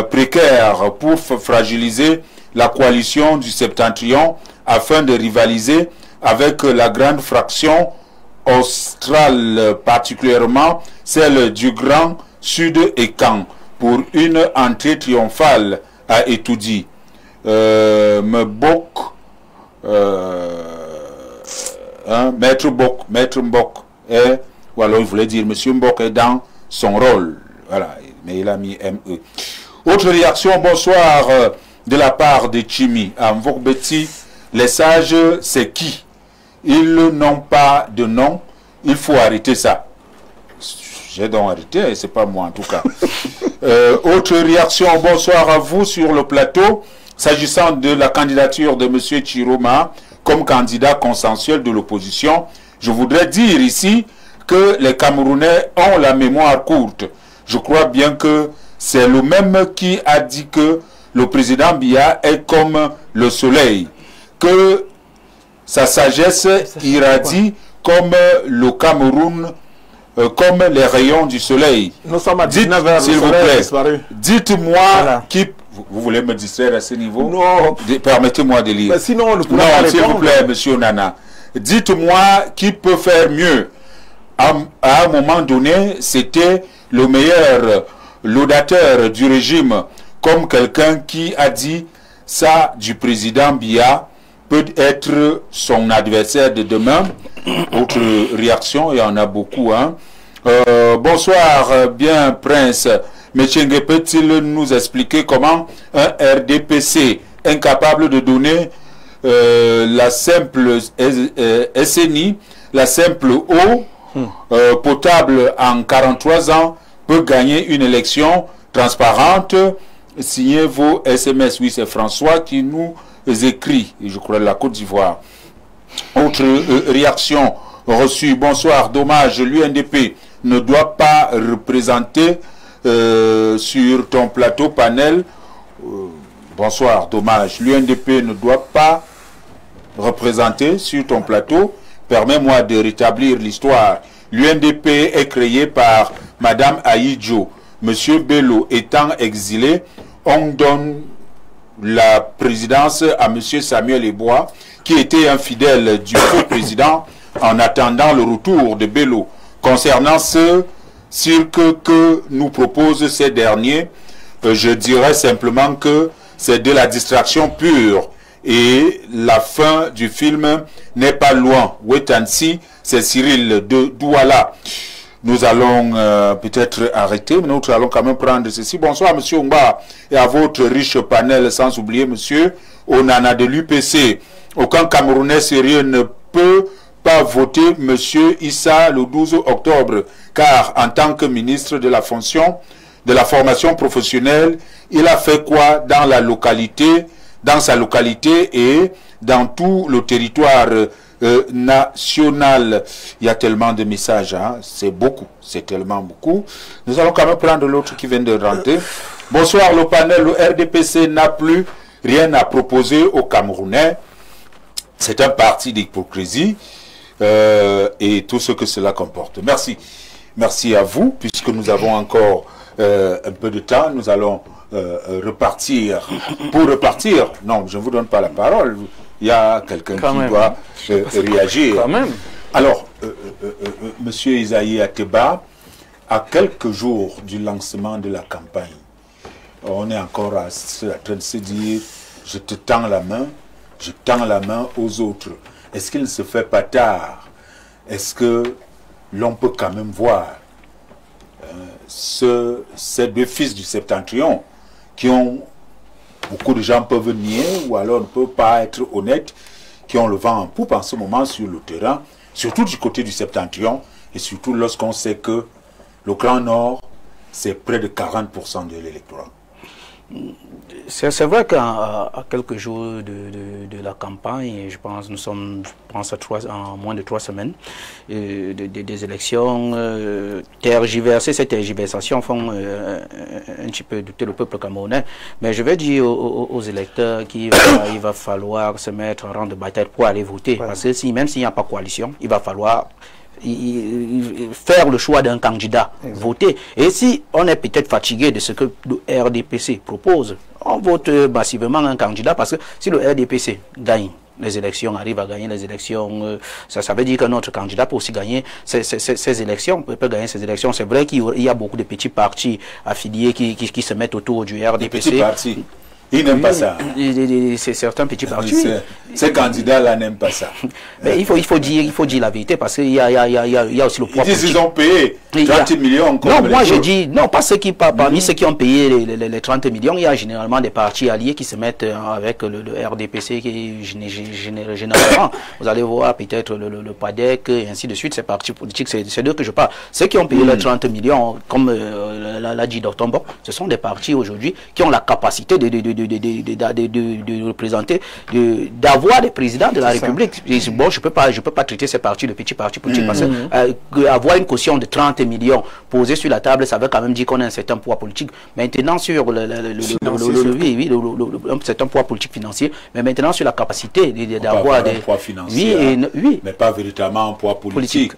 précaires pour fragiliser la coalition du Septentrion afin de rivaliser avec la grande fraction australe, particulièrement celle du Grand Sud et Caen, pour une entrée triomphale à Etoudi. Mbok, Maître Mbok, ou alors il voulait dire Monsieur Mbok est dans son rôle. Voilà, mais il a mis ME. Autre réaction, bonsoir, de la part de Chimi. À Mbok Betty, les sages, c'est qui? Ils n'ont pas de nom. Il faut arrêter ça. J'ai donc arrêté, c'est pas moi en tout cas. Autre réaction, bonsoir à vous sur le plateau. S'agissant de la candidature de M. Chiroma comme candidat consensuel de l'opposition, je voudrais dire ici que les Camerounais ont la mémoire courte. Je crois bien que c'est le même qui a dit que le président Biya est comme le soleil, que sa sagesse irradie comme le Cameroun, comme les rayons du soleil.
Nous sommes à 19h,
s'il vous plaît, dites-moi qui... Vous voulez me distraire à ce niveau?
Non.
Permettez-moi de lire.
Mais sinon,
non, s'il vous plaît, monsieur Nana. Dites-moi qui peut faire mieux. À un moment donné, c'était le meilleur laudateur du régime comme quelqu'un qui a dit ça du président Biya peut être son adversaire de demain. Autre réaction, il y en a beaucoup. Hein. Bonsoir, bien Prince. Mechenge peut-il nous expliquer comment un RDPC incapable de donner la simple SNI, la simple eau potable en 43 ans peut gagner une élection transparente? Signez vos SMS. Oui, c'est François qui nous écrit, je crois, de la Côte d'Ivoire. Autre réaction reçue. Bonsoir, dommage, l'UNDP ne doit pas représenter sur ton plateau panel. Bonsoir, dommage, l'UNDP ne doit pas représenter sur ton plateau. Permets-moi de rétablir l'histoire. L'UNDP est créé par Madame Aïdjo. Monsieur Bello étant exilé, on donne la présidence à Monsieur Samuel Ebois, qui était un fidèle du faux président, en attendant le retour de Bello. Concernant ce cirque que nous proposent ces derniers, je dirais simplement que c'est de la distraction pure et la fin du film n'est pas loin. Wait and see, c'est Cyril de Douala. Nous allons peut-être arrêter, mais nous allons quand même prendre ceci. Bonsoir, monsieur Oumba, et à votre riche panel, sans oublier monsieur Onana de l'UPC. Aucun Camerounais sérieux ne peut pas voter monsieur Issa le 12 octobre, car en tant que ministre de la fonction, de la formation professionnelle, il a fait quoi dans la localité, dans sa localité et dans tout le territoire national. Il y a tellement de messages, hein? C'est beaucoup, c'est tellement beaucoup. Nous allons quand même prendre l'autre qui vient de rentrer. Bonsoir le panel, le RDPC n'a plus rien à proposer aux Camerounais. C'est un parti d'hypocrisie et tout ce que cela comporte. Merci. Merci à vous, puisque nous avons encore un peu de temps. Nous allons repartir. Pour repartir, non, je ne vous donne pas la parole. Il y a quelqu'un qui doit réagir.
Quand même.
Alors, monsieur Isaïe Ateba, à quelques jours du lancement de la campagne, on est encore en train de se dire, je te tends la main, je tends la main aux autres. Est-ce qu'il ne se fait pas tard? Est-ce que l'on peut quand même voir ces deux fils du Septentrion qui ont, beaucoup de gens peuvent nier ou alors ne peuvent pas être honnêtes, qui ont le vent en poupe en ce moment sur le terrain, surtout du côté du Septentrion, et surtout lorsqu'on sait que le Grand Nord, c'est près de 40% de l'électorat.
C'est vrai qu'à quelques jours de la campagne, je pense nous sommes en moins de 3 semaines, des élections tergiversées, cette tergiversation font un petit peu douter le peuple camerounais. Mais je vais dire aux électeurs qu'il va falloir se mettre en rang de bataille pour aller voter. Ouais. Parce que même s'il n'y a pas coalition, il va falloir faire le choix d'un candidat, voter. Et si on est peut-être fatigué de ce que le RDPC propose, on vote massivement un candidat, parce que si le RDPC gagne les élections, arrive à gagner les élections, ça veut dire que notre candidat peut aussi gagner ces élections, peut gagner ces élections. C'est vrai qu'il y a beaucoup de petits partis affiliés qui se mettent autour du RDPC.
Des petits partis. Ils n'aiment pas ça.
C'est certains petits partis.
Ces candidats-là n'aiment pas ça.
Mais il faut dire la vérité, parce qu'il y a aussi le poids politique.
Ils ont payé 30 millions.
Non, moi je dis, non, pas ceux qui, parmi ceux qui ont payé les 30 millions, il y a généralement des partis alliés qui se mettent avec le RDPC, qui généralement, vous allez voir peut-être le PADEC, et ainsi de suite, ces partis politiques, c'est d'eux que je parle. Ceux qui ont payé les 30 millions, comme l'a dit Dr Mbok, ce sont des partis aujourd'hui qui ont la capacité de représenter, d'avoir des présidents de la République. Bon, je peux pas traiter ces partis de petits partis politiques, parce que avoir une caution de 30 millions posée sur la table, ça veut quand même dire qu'on a un certain poids politique. Maintenant sur un certain poids politique financier, mais maintenant sur la capacité d'avoir des
poids financiers, mais pas véritablement un poids politique.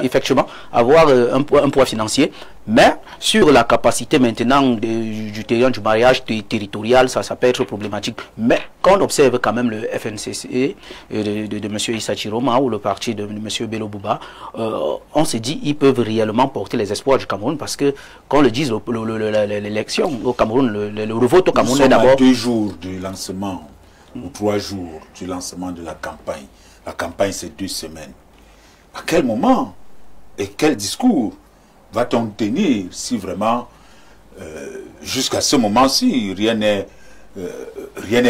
Effectivement, avoir un poids financier. Mais sur la capacité maintenant du terrain du mariage territorial, ça peut être problématique. Mais quand on observe quand même le FNCC de M. Issa Chiroma ou le parti de M. Bello Bouba, on se dit qu'ils peuvent réellement porter les espoirs du Cameroun parce que, quand le disent l'élection au Cameroun, le vote au Cameroun est d'abord...
2 jours du lancement, ou 3 jours du lancement de la campagne. La campagne, c'est 2 semaines. À quel moment et quel discours va-t-on tenir si vraiment, jusqu'à ce moment-ci, rien n'est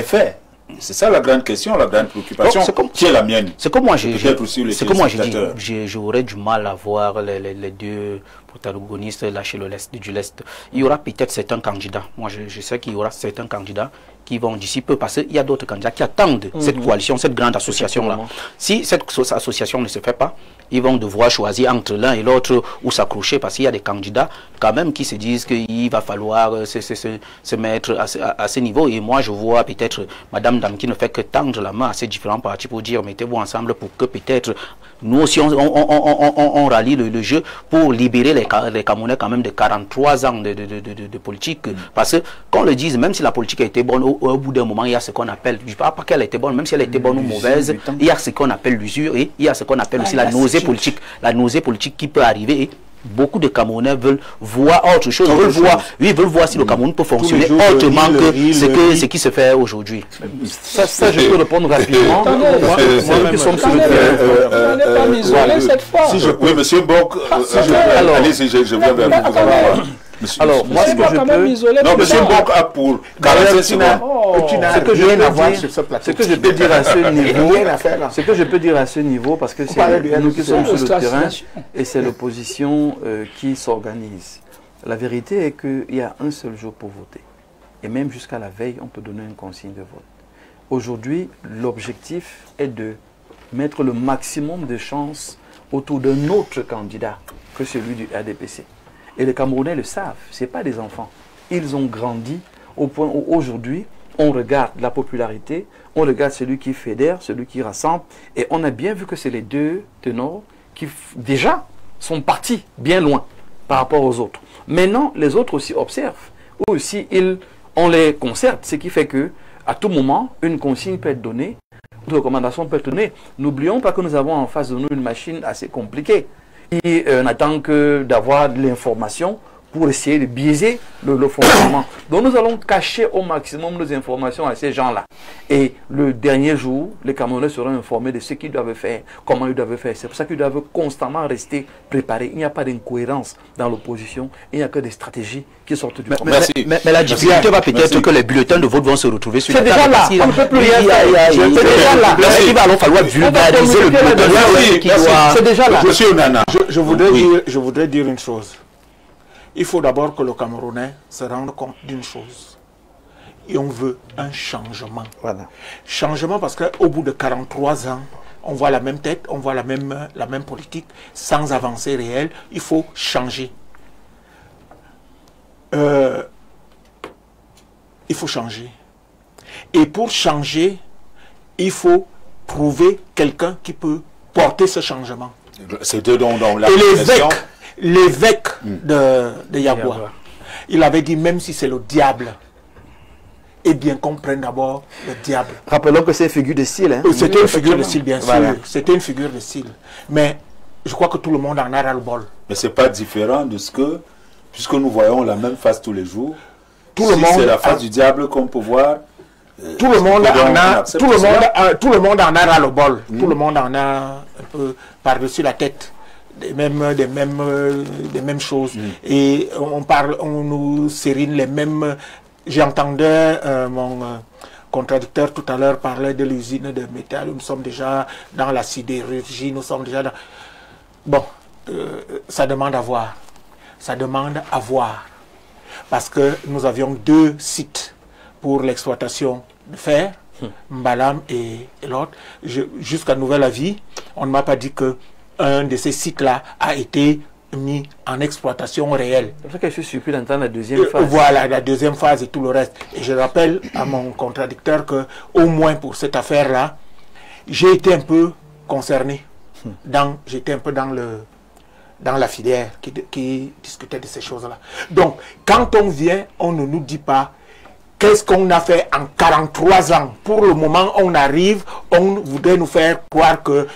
fait? C'est ça la grande question, la grande préoccupation, qui est la mienne.
C'est comme moi, j'aurais du mal à voir les deux protagonistes lâcher du lest. Il y aura peut-être certains candidats. Moi, je sais qu'il y aura certains candidats qui vont d'ici peu, parce qu'il y a d'autres candidats qui attendent cette coalition, cette grande association-là. Si cette association ne se fait pas, ils vont devoir choisir entre l'un et l'autre ou s'accrocher, parce qu'il y a des candidats quand même qui se disent qu'il va falloir se mettre à ce niveau. Et moi, je vois peut-être Madame Dam qui ne fait que tendre la main à ces différents partis pour dire mettez-vous ensemble pour que peut-être nous aussi on rallie le jeu pour libérer les Camerounais quand même de 43 ans de politique. Parce que, qu'on le dise, même si la politique a été bonne, au bout d'un moment, il y a ce qu'on appelle, je ne parle pas qu'elle a été bonne, même si elle a été bonne ou mauvaise, il y a ce qu'on appelle l'usure et il y a ce qu'on appelle aussi la nausée politique. La nausée politique qui peut arriver et beaucoup de Camerounais veulent voir autre chose. Ils veulent voir si le Cameroun peut fonctionner autrement que ce qui se fait aujourd'hui.
Ça, je peux répondre rapidement.
Moi, qui sommes sur le terrain. On n'est pas isolé cette fois.
Oui, monsieur Mbok, allez-y, je viens vers vous.
Alors, moi, ce que je peux...
Non, monsieur Mbok a pour 45 secondes.
Ce que je peux dire à ce niveau, ce que je peux dire à ce niveau, parce que c'est nous qui sommes sur le terrain et c'est l'opposition qui s'organise. La vérité est qu'il y a un seul jour pour voter. Et même jusqu'à la veille, on peut donner une consigne de vote. Aujourd'hui, l'objectif est de mettre le maximum de chances autour d'un autre candidat que celui du RDPC. Et les Camerounais le savent, ce n'est pas des enfants. Ils ont grandi au point où aujourd'hui, on regarde la popularité, on regarde celui qui fédère, celui qui rassemble, et on a bien vu que c'est les deux ténors qui déjà sont partis bien loin par rapport aux autres. Maintenant, les autres aussi observent, ou aussi on les concerte, ce qui fait que à tout moment, une consigne peut être donnée, une recommandation peut être donnée. N'oublions pas que nous avons en face de nous une machine assez compliquée. Et n'attend que d'avoir de l'information pour essayer de biaiser le fonctionnement. Donc nous allons cacher au maximum nos informations à ces gens-là. Et le dernier jour, les Camerounais seront informés de ce qu'ils doivent faire, comment ils doivent faire. C'est pour ça qu'ils doivent constamment rester préparés. Il n'y a pas d'incohérence dans l'opposition. Il n'y a que des stratégies qui sortent du commun.
Mais la difficulté va peut-être que les bulletins de vote vont se retrouver sur la table.
C'est déjà là. On ne peut plus rien faire. C'est déjà là.
Il va alors falloir vulgariser le bulletin.
C'est déjà là.
Monsieur Onana.
Je voudrais dire une chose. Il faut d'abord que le Camerounais se rende compte d'une chose. Et on veut un changement.
Voilà.
Changement parce qu'au bout de 43 ans, on voit la même tête, on voit la même politique, sans avancée réelle. Il faut changer. Il faut changer. Et pour changer, il faut trouver quelqu'un qui peut porter ce changement.
C'est dans la
l'évêque de Yaboué, il avait dit même si c'est le diable, eh bien qu'on prenne d'abord le diable.
Rappelons que c'est une figure de style. Hein.
C'était une figure de style, bien sûr. C'était une figure de style. Mais je crois que tout le monde en a ras-le-bol.
Mais ce n'est pas différent de ce que, puisque nous voyons la même face tous les jours, c'est la face du diable qu'on peut voir.
Tout le monde en a ras-le-bol. Tout le monde en a un peu par-dessus la tête. Des mêmes choses. Et on nous sérine les mêmes... J'entendais mon contradicteur tout à l'heure parler de l'usine de métal. Nous sommes déjà dans la sidérurgie, nous sommes déjà dans... Bon, ça demande à voir. Ça demande à voir. Parce que nous avions 2 sites pour l'exploitation de fer, Mbalam et l'autre. Jusqu'à nouvel avis, on ne m'a pas dit que un de ces sites-là a été mis en exploitation réelle.
C'est pour ça que je suis surpris d'entendre la deuxième phase.
Voilà, la deuxième phase et tout le reste. Et je rappelle à mon contradicteur que, au moins pour cette affaire-là, j'ai été un peu concerné. J'étais un peu dans la filière qui discutait de ces choses-là. Donc, quand on vient, on ne nous dit pas qu'est-ce qu'on a fait en 43 ans? Pour le moment, on arrive, on voudrait nous faire croire que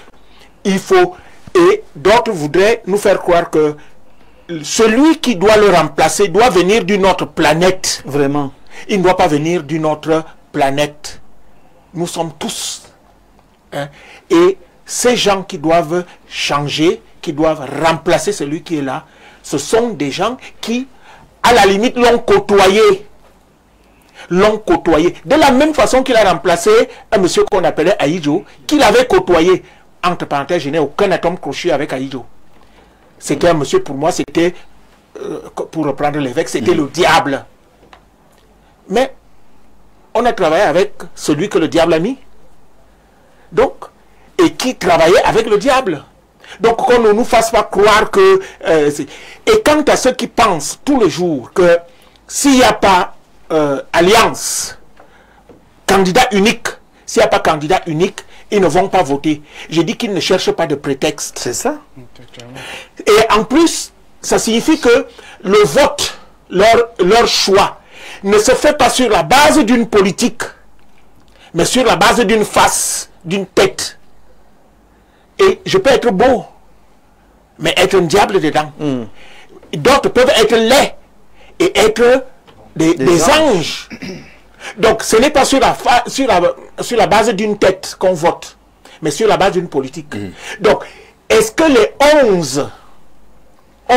il faut, et d'autres voudraient nous faire croire que celui qui doit le remplacer doit venir d'une autre planète.
Vraiment.
Il ne doit pas venir d'une autre planète. Nous sommes tous. Hein, et ces gens qui doivent changer, qui doivent remplacer celui qui est là, ce sont des gens qui, à la limite, l'ont côtoyé. L'ont côtoyé. De la même façon qu'il a remplacé un monsieur qu'on appelait Aïdjo, qu'il avait côtoyé. Entre parenthèses, je n'ai aucun atome crochu avec Aïdjo. C'était un monsieur, pour moi, c'était, pour reprendre l'évêque, c'était le diable. Mais on a travaillé avec celui que le diable a mis. Donc, et qui travaillait avec le diable. Donc, qu'on ne nous fasse pas croire que... et quant à ceux qui pensent tous les jours que s'il n'y a pas alliance, candidat unique, s'il n'y a pas candidat unique, ils ne vont pas voter. Je dis qu'ils ne cherchent pas de prétexte.
C'est ça.
Et en plus, ça signifie que le vote, leur choix, ne se fait pas sur la base d'une politique, mais sur la base d'une face, d'une tête. Et je peux être beau, mais être un diable dedans. D'autres peuvent être laids et être des anges. Donc, ce n'est pas sur la base d'une tête qu'on vote, mais sur la base d'une politique. Donc, est-ce que les 11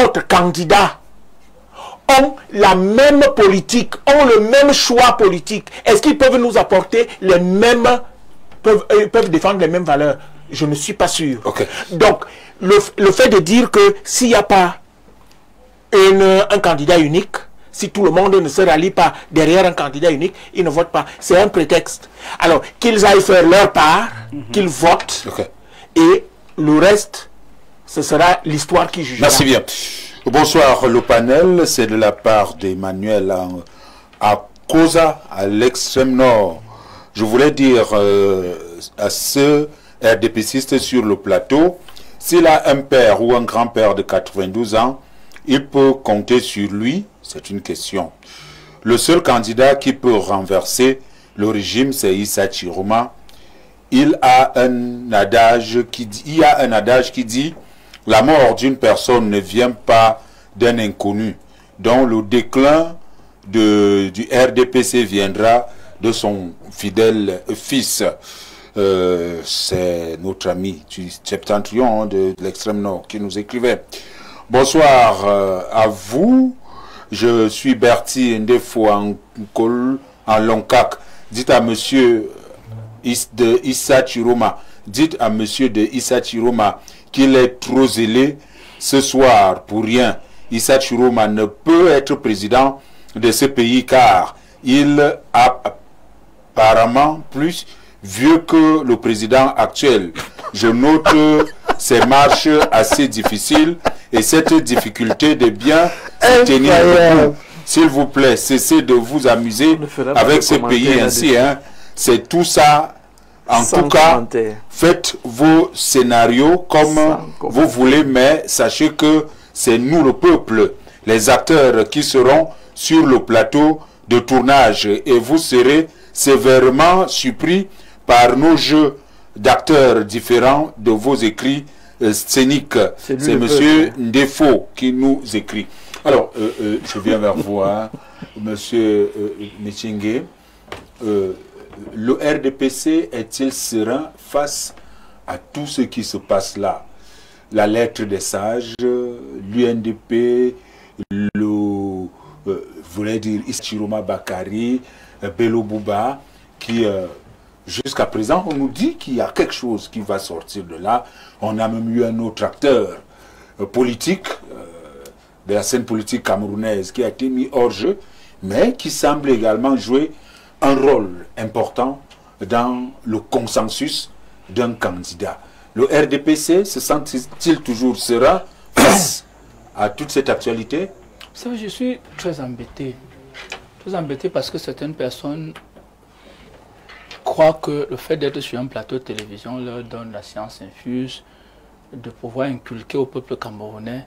autres candidats ont la même politique, ont le même choix politique? Est-ce qu'ils peuvent nous apporter les mêmes, peuvent défendre les mêmes valeurs? Je ne suis pas sûr.
Okay.
Donc, le fait de dire que s'il n'y a pas un candidat unique, si tout le monde ne se rallie pas derrière un candidat unique, ils ne votent pas. C'est un prétexte. Alors, qu'ils aillent faire leur part, qu'ils votent, et le reste, ce sera l'histoire qui jugera.
Merci bien. Bonsoir, le panel, c'est de la part d'Emmanuel à Koza, à l'extrême nord. Je voulais dire à ceux RDPcistes sur le plateau, s'il a un père ou un grand-père de 92 ans, il peut compter sur lui. C'est une question. Le seul candidat qui peut renverser le régime, c'est Issa Chiroma. Il a un adage qui dit la mort d'une personne ne vient pas d'un inconnu. Donc le déclin du RDPC viendra de son fidèle fils. C'est notre ami du septentrion de l'extrême nord qui nous écrivait. Bonsoir à vous. Je suis Bertie Ndefo en Lonkak. Dites à monsieur de Issa Chiroma, dites à monsieur de Issa Chiroma qu'il est trop zélé ce soir pour rien. Issa Chiroma ne peut être président de ce pays car il a apparemment plus vieux que le président actuel. Je note ces marches assez difficiles et cette difficulté de bien se tenir debout. S'il vous plaît, cessez de vous amuser avec ce pays ainsi. Hein. C'est tout ça. En tout cas, faites vos scénarios comme vous voulez, mais sachez que c'est nous, le peuple, les acteurs qui seront sur le plateau de tournage et vous serez sévèrement surpris par nos jeux d'acteurs différents de vos écrits scéniques. C'est monsieur Ndefo qui nous écrit. Alors, je viens vers vous, hein, monsieur Michingue. Le RDPC est-il serein face à tout ce qui se passe là? La lettre des sages, l'UNDP, voulait dire Chiroma Bakari, Bello Bouba, qui jusqu'à présent on nous dit qu'il y a quelque chose qui va sortir de là. On a même eu un autre acteur politique de la scène politique camerounaise qui a été mis hors jeu, mais qui semble également jouer un rôle important dans le consensus d'un candidat. Le RDPC se sent-il toujours serein face à toute cette actualité?
Ça, je suis très embêté. Très embêté parce que certaines personnes croient que le fait d'être sur un plateau de télévision leur donne la science infuse de pouvoir inculquer au peuple camerounais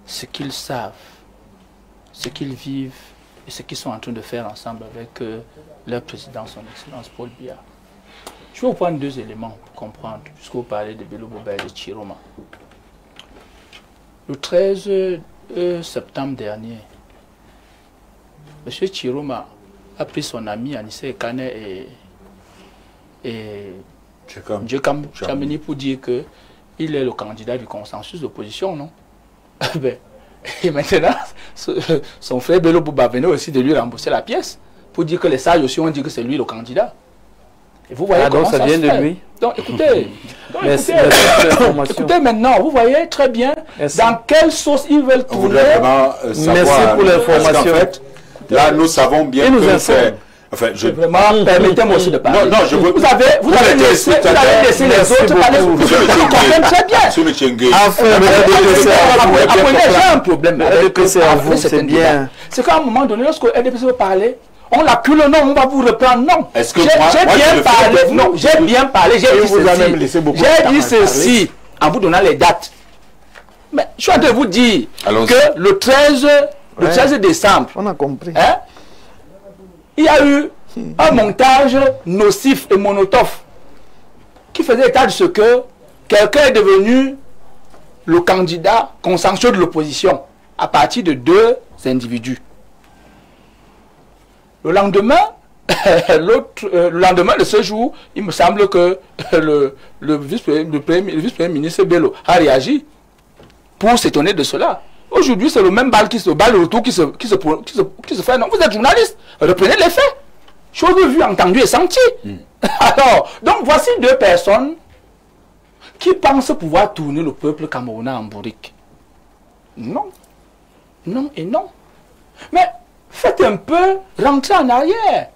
ce qu'ils savent, ce qu'ils vivent et ce qu'ils sont en train de faire ensemble avec leur président, son Excellence Paul Biya. Je vais vous prendre 2 éléments pour comprendre, puisque vous parlez de Bello Boba et de Chiroma. Le 13 septembre dernier, M. Chiroma a pris son ami Anissé Kane et Djekam Chamini pour dire qu'il est le candidat du consensus d'opposition, non? Et maintenant, son frère Bello Boba venait aussi de lui rembourser la pièce pour dire que les sages aussi ont dit que c'est lui le candidat. Et vous voyez comment ça vient de lui. Donc écoutez, écoutez maintenant, vous voyez très bien dans quelle sauce ils veulent tourner.
Merci pour l'information. En fait, là, nous savons bien que c'est... Enfin,
vraiment, permettez-moi aussi de parler.
Non, je veux...
Vous avez laissé les autres parler. Vous comprenez très bien. Après, j'ai un problème avec c'est bien. C'est qu'à un moment donné, lorsque LDPC veut parler, on l'accule, non, on va vous reprendre, non. J'ai bien parlé, non, j'ai bien parlé, j'ai dit ceci en vous donnant les dates. Mais je suis en train de vous dire que le 13 décembre,
on a compris.
Il y a eu un montage nocif et monotone qui faisait état de ce que quelqu'un est devenu le candidat consensuel de l'opposition à partir de 2 individus. Le lendemain, de ce jour, il me semble que le vice-premier ministre Bello a réagi pour s'étonner de cela. Aujourd'hui, c'est le même balle le retour qui se fait. Non, vous êtes journaliste, reprenez les faits. Chose vue, entendue et sentie. Alors, donc voici 2 personnes qui pensent pouvoir tourner le peuple camerounais en bourrique. Non. Non et non. Mais faites un peu rentrer en arrière.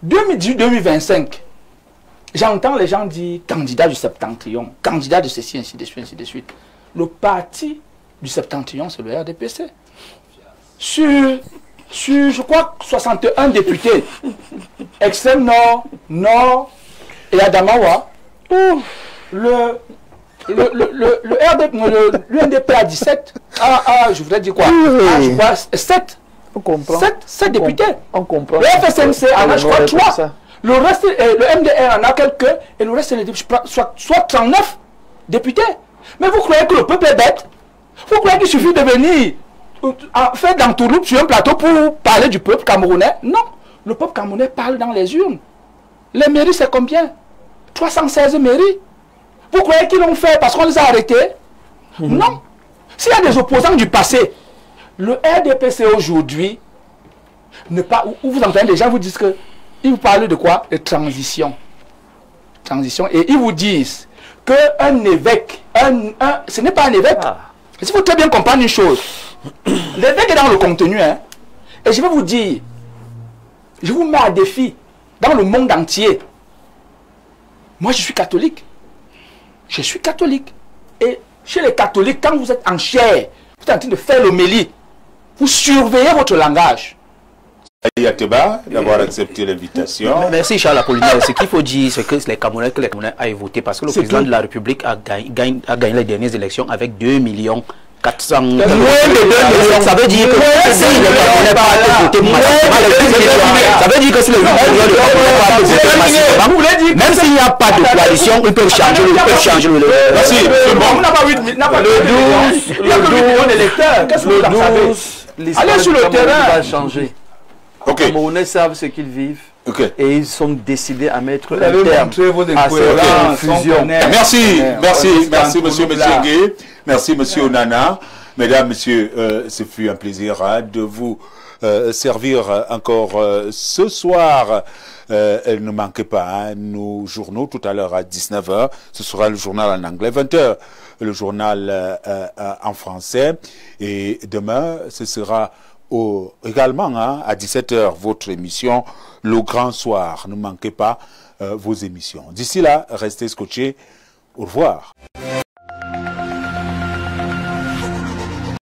2018-2025, j'entends les gens dire candidat du septentrion, candidat de ceci, ainsi de suite, ainsi de suite. Le parti du septentrion, c'est le RDPC. Sur, je crois, 61 députés, extrême nord, nord et Adamawa, l'UNDP a 17, je voudrais dire quoi, je crois 7. On comprend. 7 députés. On comprend. Le FSNC en a, je crois, 3. Le reste, le MDR en a quelques, et le reste, c'est les députés, soit 39 députés. Mais vous croyez que le peuple est bête? Vous croyez qu'il suffit de venir faire d'entourloupe sur un plateau pour parler du peuple camerounais? Non. Le peuple camerounais parle dans les urnes. Les mairies, c'est combien? 316 mairies. Vous croyez qu'ils l'ont fait parce qu'on les a arrêtés? Non. S'il y a des opposants du passé, le RDPC aujourd'hui, où vous entendez les gens vous disent que, ils vous parlent de quoi? De transition. Transition. Et ils vous disent qu'un évêque, ce n'est pas un évêque. Il faut très bien comprendre une chose. L'évêque est dans le contenu. Hein, et je vais vous dire, je vous mets à défi dans le monde entier. Moi, je suis catholique. Je suis catholique. Et chez les catholiques, quand vous êtes en chair, vous êtes en train de faire l'homélie, vous surveillez votre langage.
Yateba d'avoir accepté l'invitation.
Merci Charles Apollinaire. Ce qu'il faut dire, c'est que les Camerounais aient voté parce que le président de la République a gagné les dernières élections avec 2 400 000. Ça veut dire que si les Camerounais pas voté massivement, ça veut dire que si les Camerounais pas voté massivement, même s'il n'y a pas de coalition, ils peuvent changer le.
Merci.
On n'a pas 8 n'a pas le 12. Il y a que 8 millions d'électeurs. Qu'est-ce que vous en savez? Allez sur le terrain.
Va changer. Les Camerounais savent ce qu'ils vivent et ils sont décidés à mettre un terme à cette fusion.
Merci, monsieur Messiengue. Merci, monsieur Onana. Mesdames, messieurs, ce fut un plaisir de vous servir encore ce soir. Ne manquez pas nos journaux tout à l'heure à 19 h. Ce sera le journal en anglais, 20 h, le journal en français. Et demain, ce sera également à 17 h votre émission Le Grand Soir. Ne manquez pas vos émissions. D'ici là, restez scotchés. Au revoir.